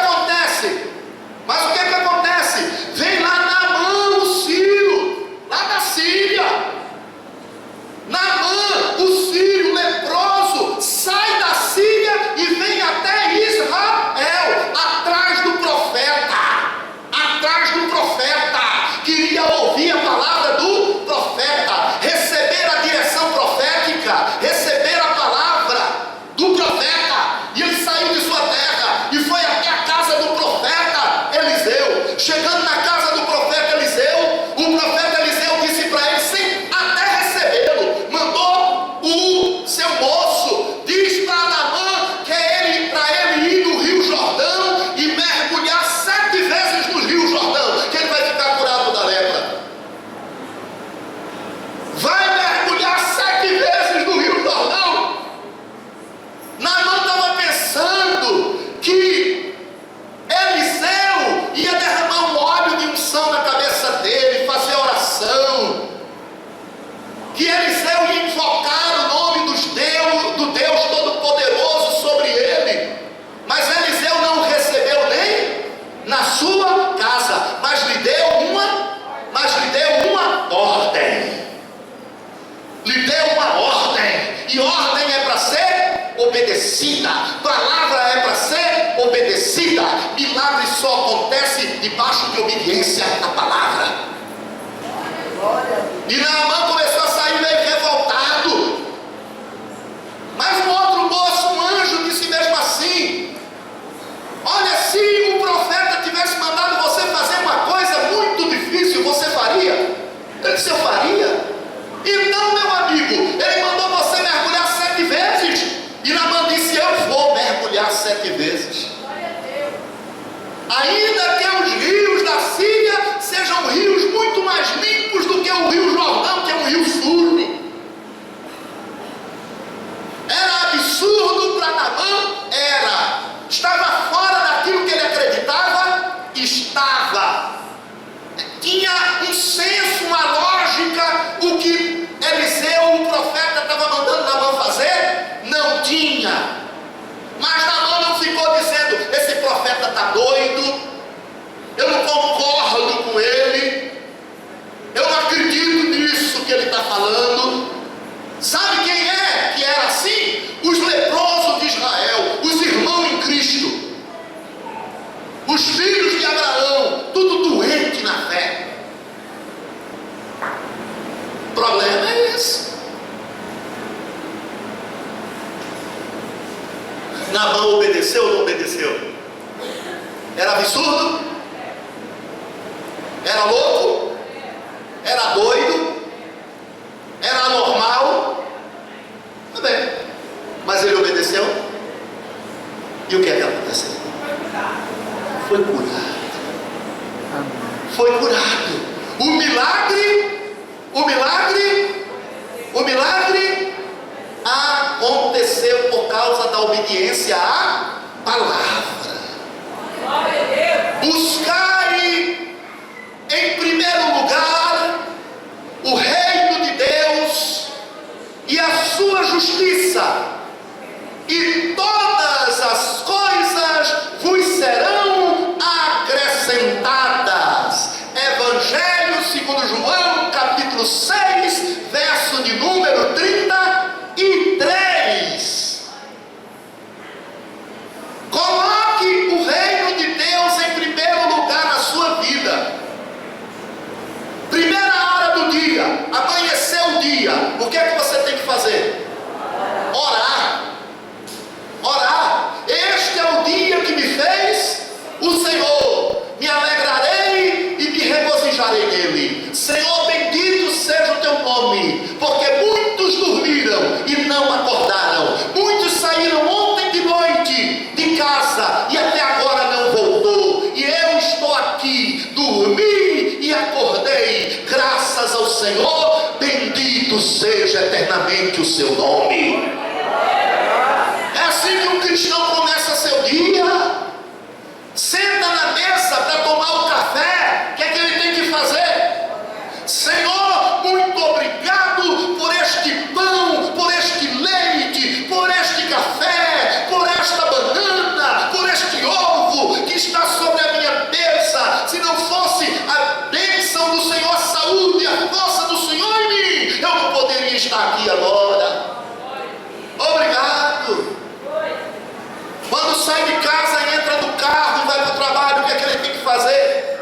acontece? Vem lá Naamã, o sírio, lá da Síria. Naamã, o sírio leproso, sai da Síria e vem até Israel, atrás do profeta, queria ouvir a palavra do profeta, receber a direção profética, receber a palavra do profeta. E ele saiu de sua terra e foi até a casa do profeta Eliseu. Chegando na casa do profeta Eliseu, o profeta Eliseu disse para ele, sem até recebê-lo, mandou o seu moço, diz para Naamã que é para ele ir no Rio Jordão e mergulhar 7 vezes no Rio Jordão, que ele vai ficar curado da lepra. Vai mergulhar 7 vezes no Rio Jordão. Naamã estava pensando que Eliseu ia derramar um óleo de unção na cabeça dele, fazer oração, que Eliseu ia invocar o nome do Deus Todo-Poderoso sobre ele. Mas Eliseu não o recebeu nem na sua casa, mas lhe deu uma ordem. Lhe deu uma ordem, e ordem é para ser obedecida, palavra é para ser obedecida. Milagre só acontece debaixo de obediência à palavra. E Naamã começou a sair meio revoltado, mas um outro moço, um anjo, disse mesmo assim: olha, se o profeta tivesse mandado você fazer uma coisa muito difícil, você faria? Ele disse: eu faria. Então, meu amigo, ele absurdo para Naamã? Era. Estava fora daquilo que ele acreditava? Estava. Tinha um senso, uma lógica, o que Eliseu, o profeta, estava mandando Naamã fazer? Não tinha. Mas Naamã não ficou dizendo: esse profeta está doido, eu não concordo com ele, eu não acredito nisso que ele está falando. Sabe quem é que era assim? Os leprosos de Israel, os irmãos em Cristo, os filhos de Abraão, tudo doente na fé. O problema é esse. Naamã obedeceu ou não obedeceu? Era absurdo? Era louco? Era doido? Era anormal? Tudo bem. Mas ele obedeceu? E o que é que aconteceu? Foi curado. Foi curado. O milagre aconteceu por causa da obediência à palavra. Buscai em primeiro lugar o reino de Deus e a sua justiça, e todas as coisas vos serão acrescentadas. Evangelho segundo João, capítulo 6, verso de número 33. Coloque o reino de Deus em primeiro lugar na sua vida. Primeira hora do dia, amanheceu o dia, o que é que você tem que fazer? Orar. Orar. Este é o dia que me fez o Senhor. Me alegrarei e me regozijarei nele. Senhor, bendito seja o teu nome, porque muitos dormiram e não acordaram. Muitos saíram ontem de noite de casa e até agora não voltou. E eu estou aqui, dormi e acordei. Graças ao Senhor, bendito seja eternamente o seu nome. É assim que um cristão começa seu dia. Senta na mesa para tomar o café. O que é que ele tem que fazer? Senhor, muito obrigado por este pão, por este leite, por este café, por esta banana, por este ovo que está sobre a minha mesa. Se não fosse a bênção do Senhor, a saúde, a força do Senhor em mim, eu não poderia estar aqui agora. Obrigado. Quando sai de casa, entra no carro e vai para o trabalho, o que é que ele tem que fazer?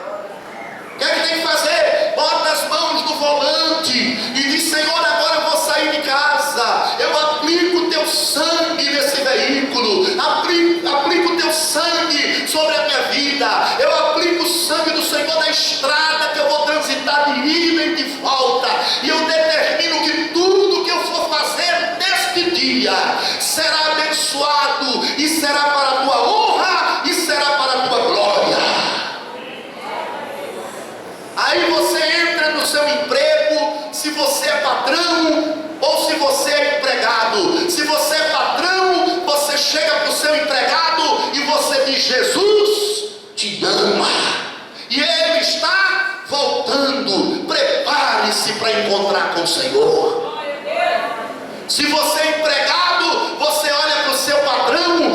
O que é que tem que fazer? Bota as mãos no volante e diz: Senhor, agora eu vou sair de casa, eu aplico o teu sangue nesse veículo, aplico o teu sangue sobre a minha vida, eu aplico o sangue do Senhor na estrada que eu vou transitar de ida e de volta, e eu determino que tudo que eu for fazer neste dia será abençoado e será para a tua honra e será para a tua glória. Aí você entra no seu emprego, se você é patrão ou se você é empregado. Se você é patrão, você chega para o seu empregado e você diz: Jesus te ama e Ele está voltando, prepare-se para encontrar com o Senhor. Se você é empregado, você olha para o seu patrão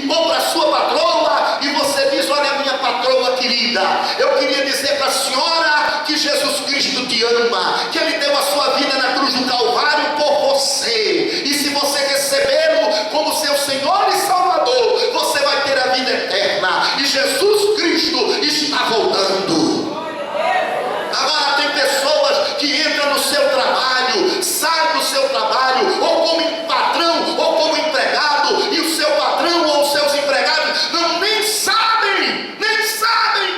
ou para a sua patroa e você diz: olha, minha patroa querida, eu queria dizer para a senhora que Jesus Cristo te ama, que Ele deu a sua vida na cruz do Calvário por você, e se você recebê-lo como seu Senhor e Salvador, você vai ter a vida eterna, e Jesus Cristo está voltando. Agora tem pessoas que entram no seu trabalho, saem do seu trabalho, ou como patrão ou como empregado, e o seu patrão ou os seus empregados nem sabem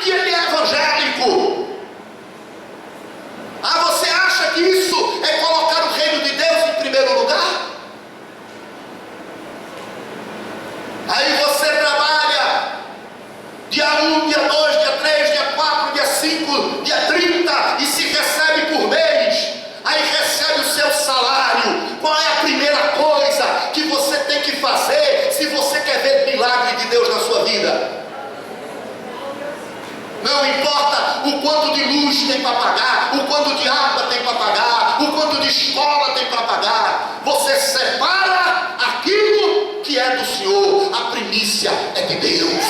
que ele é evangélico. Você acha que isso primeira coisa que você tem que fazer se você quer ver milagre de Deus na sua vida. Não importa o quanto de luz tem para pagar, o quanto de água tem para pagar, o quanto de escola tem para pagar. Você separa aquilo que é do Senhor. A primícia é de Deus.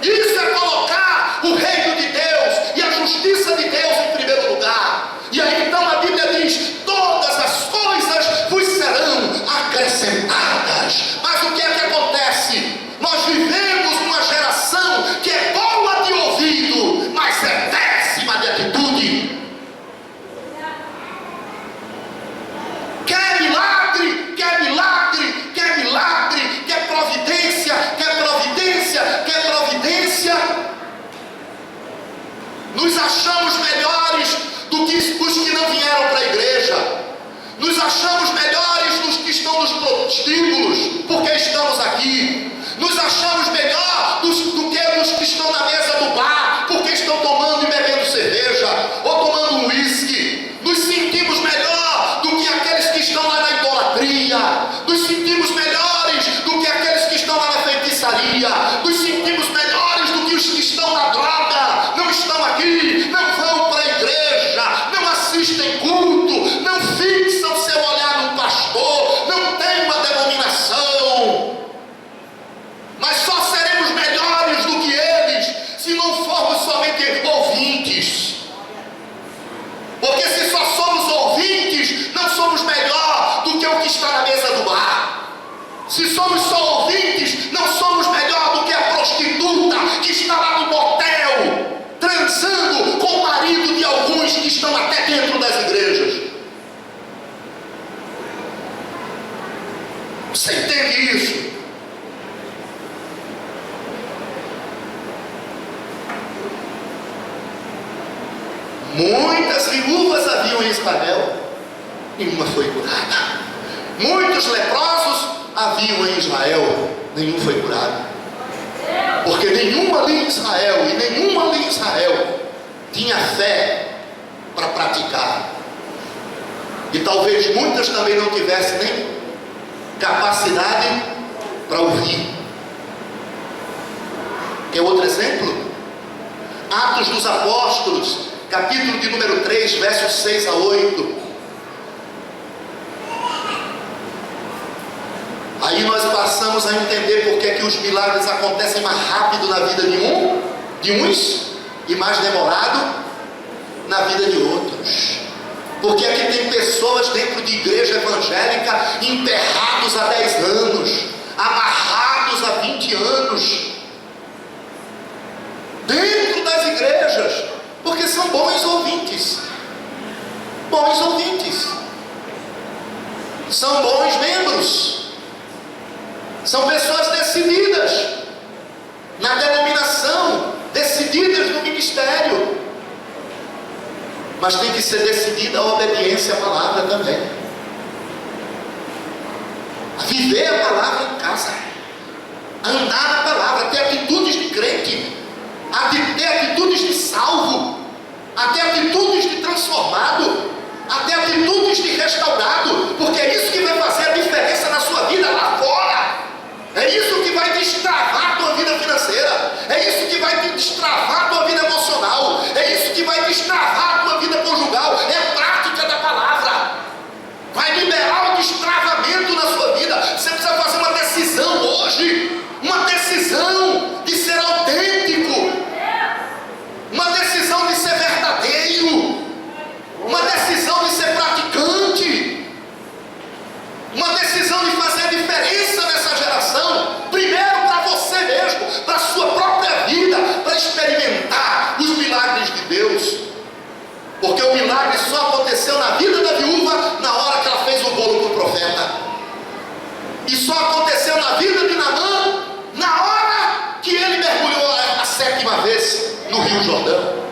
Isso é colocar o reino de Deus e a justiça de Deus em primeiro lugar. E aí então a Bíblia diz: todas as coisas vos serão acrescentadas. Mas o que é que acontece? Nós vivemos numa geração que é boa de ouvido, mas é péssima de atitude. Quer milagre, quer milagre, quer milagre, quer providência, quer providência, quer providência. Nos achamos melhores do que os que não vieram para a igreja. Nos achamos melhores dos que estão nos prostíbulos, porque estamos aqui. Nos achamos melhor do que os que estão na mesa do bar, porque estão tomando e bebendo cerveja, ou tomando um uísque. Nos sentimos melhor do que aqueles que estão lá na idolatria. Nos sentimos melhores do que aqueles que estão lá na feitiçaria. Nos sentimos melhores do que os que estão na droga. Não estão aqui, não vão para a igreja, não assistem culto, não fixam seu olhar no pastor, não tem uma denominação. Mas só seremos melhores do que eles se não formos somente ouvintes. Porque se só somos ouvintes, não somos melhor do que o que está na mesa do bar. Se somos só ouvintes, não somos melhor do que a prostituta que está lá no motel, transando com o marido de alguns que estão até dentro das igrejas. Você entende isso? Muitas viúvas haviam em Israel, nenhuma foi curada. Muitos leprosos haviam em Israel, nenhum foi curado. Porque nenhuma ali em Israel tinha fé para praticar. E talvez muitas também não tivessem nem capacidade para ouvir. Quer outro exemplo? Atos dos Apóstolos, capítulo de número 3, versos 6 a 8. Aí nós passamos a entender por que os milagres acontecem mais rápido na vida de uns e mais demorado na vida de outros. Porque aqui tem pessoas dentro de igreja evangélica enterrados há 10 anos, amarrados há 20 anos, dentro das igrejas, porque são bons ouvintes, são bons membros, são pessoas decididas na denominação, decididas no ministério, mas tem que ser decidida a obediência à palavra também, a viver a palavra em casa, a andar na palavra, a ter atitudes de crente, a ter atitudes de salvo, a ter atitudes de transformado, a ter atitudes de restaurado, porque é isso que vai fazer a diferença na sua vida lá fora. É isso que vai destravar a tua vida financeira, é isso que vai destravar a tua vida emocional, é isso que vai destravar a tua vida conjugal, é a prática da palavra, vai liberar o destravamento na sua vida. Você precisa fazer uma decisão hoje, uma decisão de ser autêntico, uma decisão de ser verdadeiro, uma decisão de ser praticante, uma decisão de fazer a diferença nessa geração, primeiro para você mesmo, para a sua própria vida, para experimentar os milagres de Deus, porque o milagre só aconteceu na vida da viúva na hora que ela fez o bolo para o profeta, e só aconteceu na vida de Naamã na hora que ele mergulhou a 7ª vez no Rio Jordão.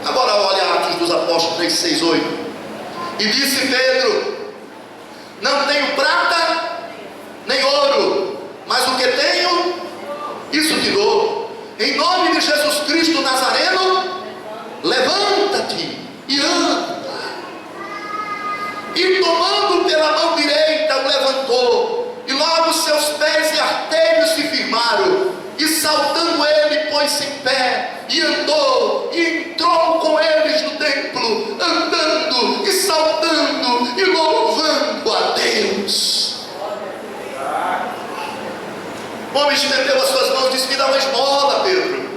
Agora olha Atos dos Apóstolos 3, 6, 8. E disse Pedro: não tenho prata nem ouro, mas o que tenho, isso te dou. Em nome de Jesus Cristo Nazareno, levanta-te e anda. E tomando estendeu as suas mãos e disse: me dá uma esmola, Pedro.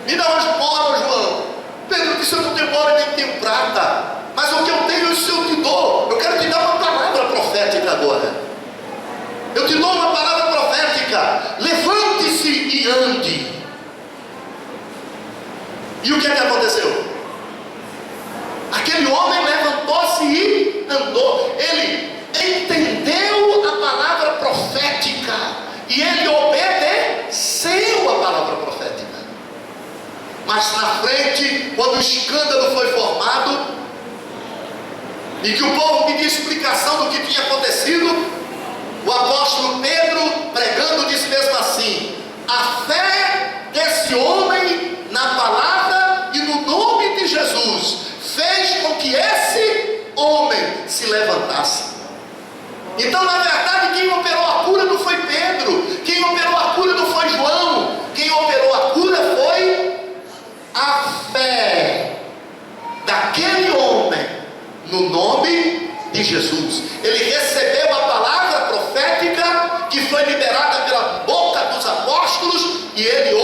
Me dá uma esmola, João. Pedro disse: eu não tenho ouro nem tenho prata, mas o que eu tenho, isso eu te dou. Eu quero te dar uma palavra profética agora. Eu te dou uma palavra profética. Levante-se e ande. E o que é que aconteceu? Aquele homem levantou-se e andou. Ele entendeu a palavra profética e ele obedeceu a palavra profética. Mas na frente, quando o escândalo foi formado e que o povo pediu explicação do que tinha acontecido, o apóstolo Pedro, pregando, disse mesmo assim: a fé desse homem na palavra e no nome de Jesus fez com que esse homem se levantasse. Então, na verdade, quem operou a cura não foi Pedro, quem operou a cura não foi João, quem operou a cura foi a fé daquele homem no nome de Jesus. Ele recebeu a palavra profética que foi liberada pela boca dos apóstolos e ele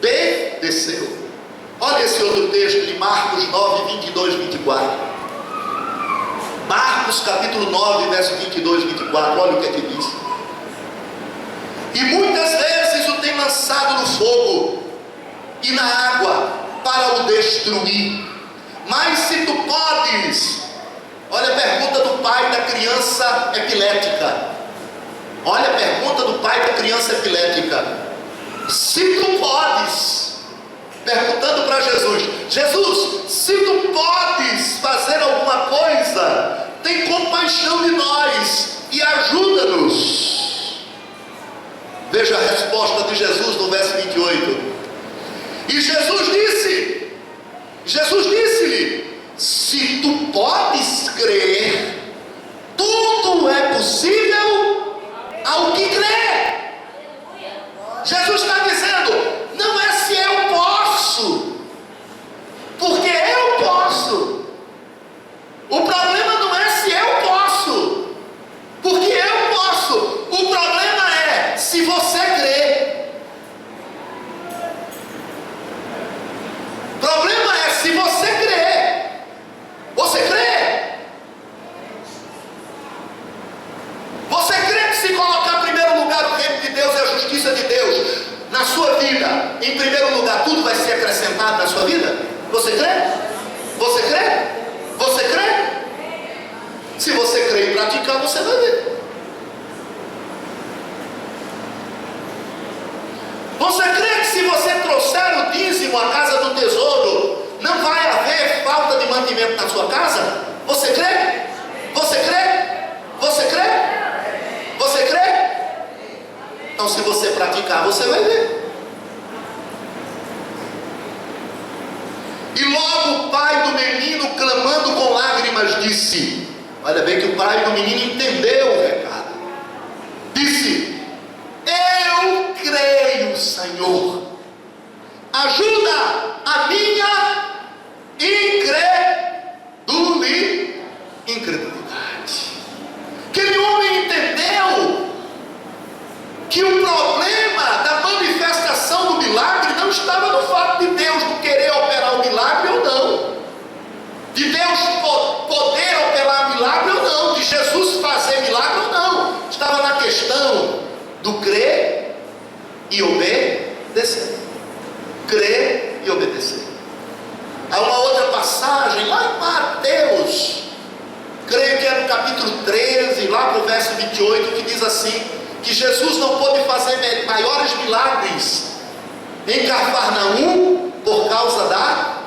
obedeceu. Olha esse outro texto de Marcos 9, 22, 24. Marcos capítulo 9, verso 22, 24. Olha o que é que diz: e muitas vezes o tem lançado no fogo e na água para o destruir. Mas se tu podes, olha a pergunta do pai da criança epilética. Olha a pergunta do pai da criança epilética. Se tu podes, perguntando para Jesus: Jesus, se tu podes fazer alguma coisa, tem compaixão de nós e ajuda-nos. Veja a resposta de Jesus no verso 28. E Jesus disse-lhe: se tu podes crer, tudo é possível ao que crê. Jesus está dizendo: não é se eu posso, porque eu posso. O problema não é se eu posso, porque eu posso. O problema é se você crê. O problema é se você crê. Você crê? Você crê que se colocar em primeiro lugar o reino de Deus e a justiça de Deus na sua vida, em primeiro lugar, tudo vai ser acrescentado na sua vida? Você crê? Você crê? Você crê? Se você crê e praticar, você vai ver. Você crê que se você trouxer o dízimo à casa do tesouro, não vai haver falta de mantimento na sua casa? Você crê? Você crê? Você crê? Você crê? Então, se você praticar, você vai ver. E logo o pai do menino, clamando com lágrimas, disse: olha bem que o pai do menino entendeu o recado. Disse: eu creio, Senhor, ajuda a minha incredulidade. Aquele homem entendeu que o problema da manifestação do milagre não estava no fato de Deus não querer operar o milagre ou não, de Deus poder operar milagre ou não, de Jesus fazer milagre ou não. Estava na questão do crer e obedecer. Crer e obedecer. Há uma outra passagem lá em Mateus, creio que é no capítulo 13, lá para o verso 28, que diz assim: que Jesus não pôde fazer maiores milagres em Cafarnaum por causa da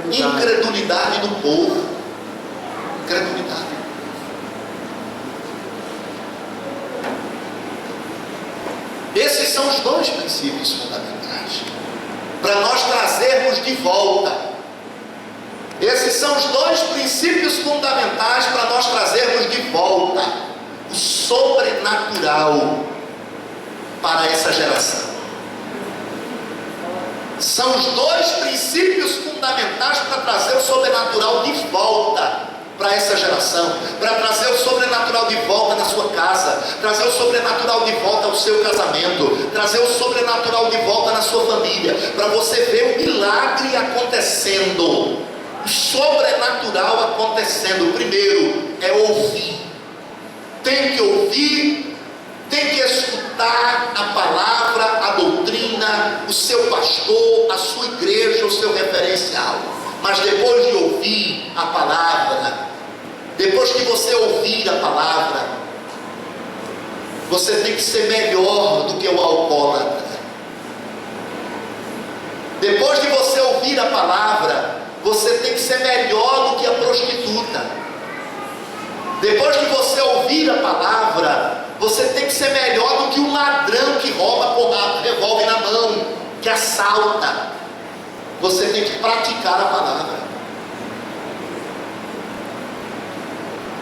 incredulidade do povo. Incredulidade. Esses são os dois princípios fundamentais para nós trazermos de volta. Esses são os dois princípios fundamentais para nós trazermos de volta o sobrenatural para essa geração. São os dois princípios fundamentais para trazer o sobrenatural de volta para essa geração, para trazer o sobrenatural de volta na sua casa, trazer o sobrenatural de volta ao seu casamento, trazer o sobrenatural de volta na sua família, para você ver o milagre acontecendo, o sobrenatural acontecendo. O primeiro é ouvir. Tem que ouvir, tem que escutar a palavra, a doutrina, o seu pastor, a sua igreja, o seu referencial. Mas depois de ouvir a palavra, depois que você ouvir a palavra, você tem que ser melhor do que o alcoólatra. Depois de você ouvir a palavra, você tem que ser melhor do que a prostituta. Depois de você ouvir a palavra, você tem que ser melhor do que um ladrão que rouba com revólver na mão, que assalta. Você tem que praticar a palavra,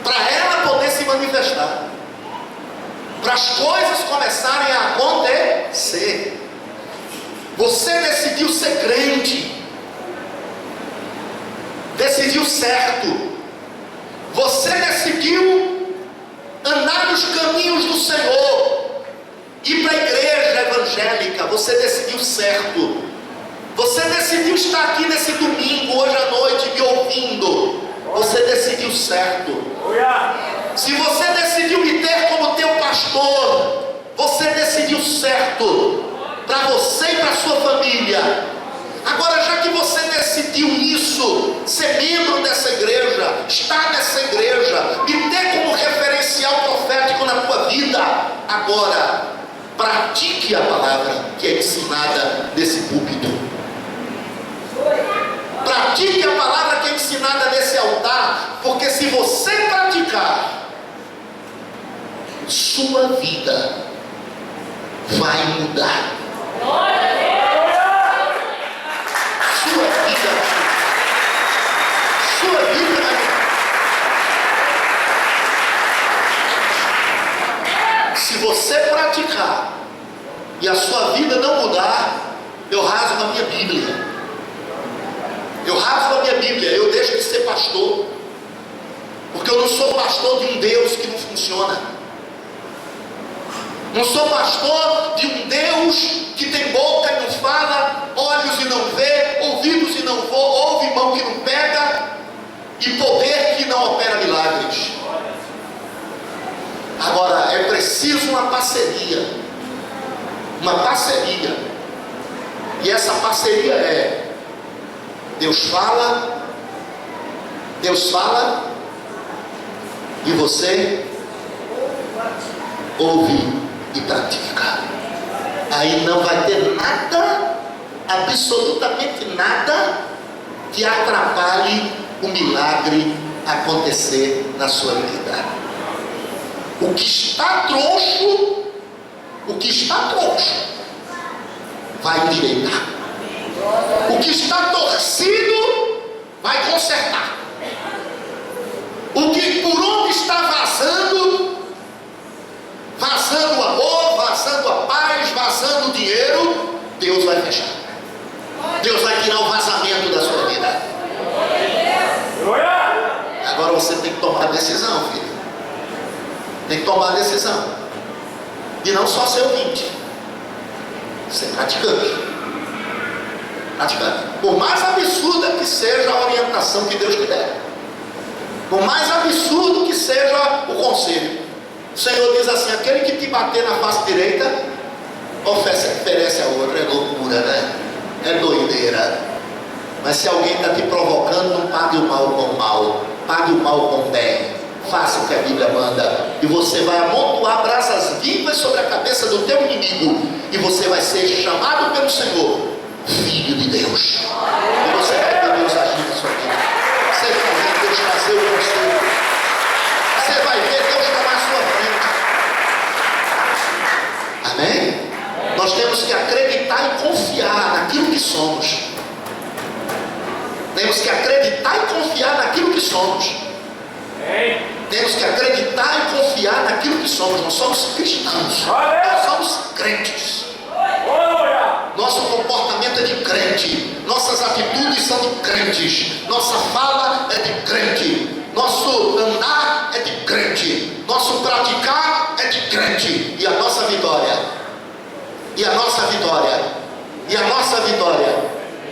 para ela poder se manifestar, para as coisas começarem a acontecer. Você decidiu ser crente, decidiu certo, você decidiu andar nos caminhos do Senhor, ir para a igreja evangélica, você decidiu certo. Você decidiu estar aqui nesse domingo, hoje à noite, me ouvindo. Você decidiu certo. Se você decidiu me ter como teu pastor, você decidiu certo, para você e para a sua família. Agora, já que você decidiu isso, ser membro dessa igreja, estar nessa igreja, me ter como referencial profético na tua vida, agora, pratique a palavra que é ensinada nesse púlpito. Pratique a palavra que é ensinada nesse altar, porque se você praticar, sua vida vai mudar. Sua vida vai mudar. Se você praticar e a sua vida não mudar, eu rasgo a minha Bíblia. Eu rasgo a minha Bíblia, eu deixo de ser pastor, porque eu não sou pastor de um Deus que não funciona. Não sou pastor de um Deus que tem boca e não fala, olhos e não vê, ouvidos e não ouve, mão que não pega, e poder que não opera milagres. Agora, é preciso uma parceria, e essa parceria é: Deus fala, e você ouve e pratica. Aí não vai ter nada, absolutamente nada, que atrapalhe o milagre acontecer na sua vida. O que está troncho, vai endireitar. O que está torcido, vai consertar. O que por onde está vazando o amor, vazando a paz, vazando o dinheiro, Deus vai fechar. Deus vai tirar o vazamento da sua vida. Agora você tem que tomar a decisão, filho. Tem que tomar a decisão. E não só ser ouvinte, ser praticante. Por mais absurda que seja a orientação que Deus te der, por mais absurdo que seja o conselho, o Senhor diz assim: aquele que te bater na face direita, oferece a outra. É loucura, né? É doideira. Mas se alguém está te provocando, não pague o mal com o mal, pague o mal com o bem. Faça o que a Bíblia manda, e você vai amontoar brasas vivas sobre a cabeça do teu inimigo, e você vai ser chamado pelo Senhor filho de Deus. E você vai ver Deus agir na sua vida. Você vai ver Deus fazer o conselho. Você vai ver Deus tomar a sua frente. Amém? Nós temos que acreditar e confiar naquilo que somos. Temos que acreditar e confiar naquilo que somos. Temos que acreditar e confiar naquilo que somos. Nós somos cristãos. Nós somos crentes. Nosso comportamento é de crente, nossas atitudes são de crentes, nossa fala é de crente, Nosso andar é de crente. Nosso praticar é de crente. E a nossa vitória, e a nossa vitória, e a nossa vitória,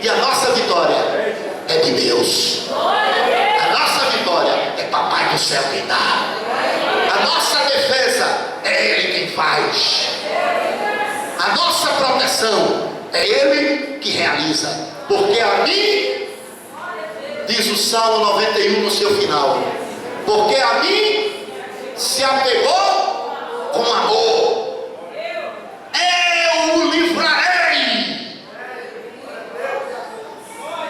e a nossa vitória é de Deus. A nossa vitória é Papai do céu quem dá. A nossa defesa é Ele quem faz. A nossa proteção é Ele que realiza. Porque a mim, diz o Salmo 91 no seu final, porque a mim se apegou com amor, eu o livrarei,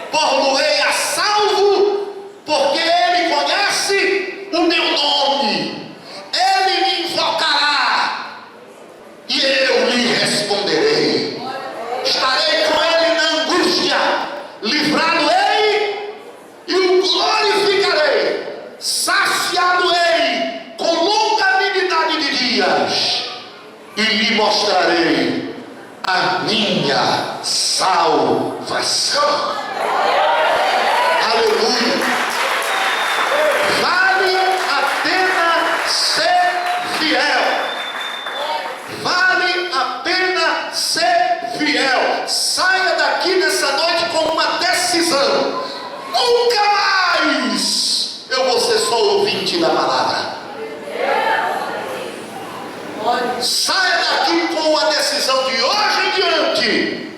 por-lo-ei a salvo, porque Ele conhece o meu nome, Ele me invocará e eu lhe responderei. Estarei com Ele na angústia, livrá-lo-ei e o glorificarei, saciá-lo-ei com longanimidade de dias e lhe mostrarei a minha salvação. Aleluia. Vale a pena ser fiel. Vale a pena ser fiel. Saia daqui nessa noite com uma decisão: nunca mais eu vou ser só ouvinte da palavra. Saia daqui com a decisão de hoje em diante.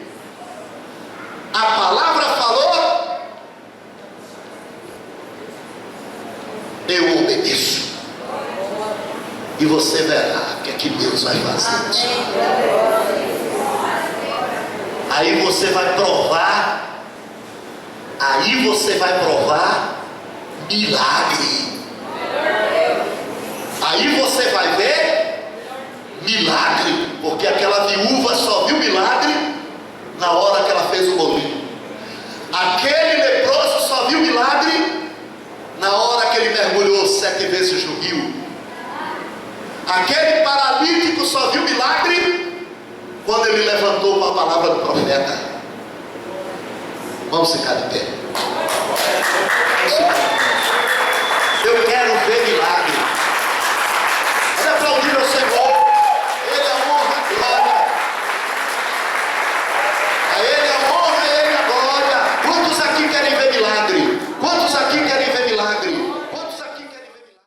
A palavra falou, eu obedeço. E você verá o que é que Deus vai fazer. Aí você vai provar. Aí você vai provar milagre. Aí você vai ver milagre. Porque aquela viúva só viu milagre na hora que ela fez o bolinho. Aquele leproso só viu milagre na hora que ele mergulhou 7 vezes no rio. Aquele paralítico só viu milagre quando ele levantou com a palavra do profeta. Vamos ficar de pé. Eu quero ver milagre. Vamos aplaudir ao Senhor. Ele é a honra e a glória. A Ele a honra, a Ele a glória. Quantos aqui querem ver milagre? Quantos aqui querem ver milagre? Quantos aqui querem ver milagre?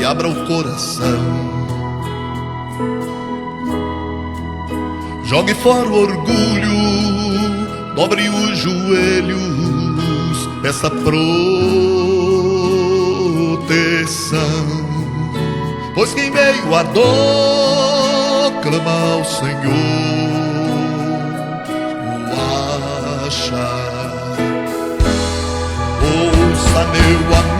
e abra o coração. Jogue fora o orgulho, dobre os joelhos, peça proteção. Pois que em meio à dor clama ao Senhor, o acha. Ouça, meu amor,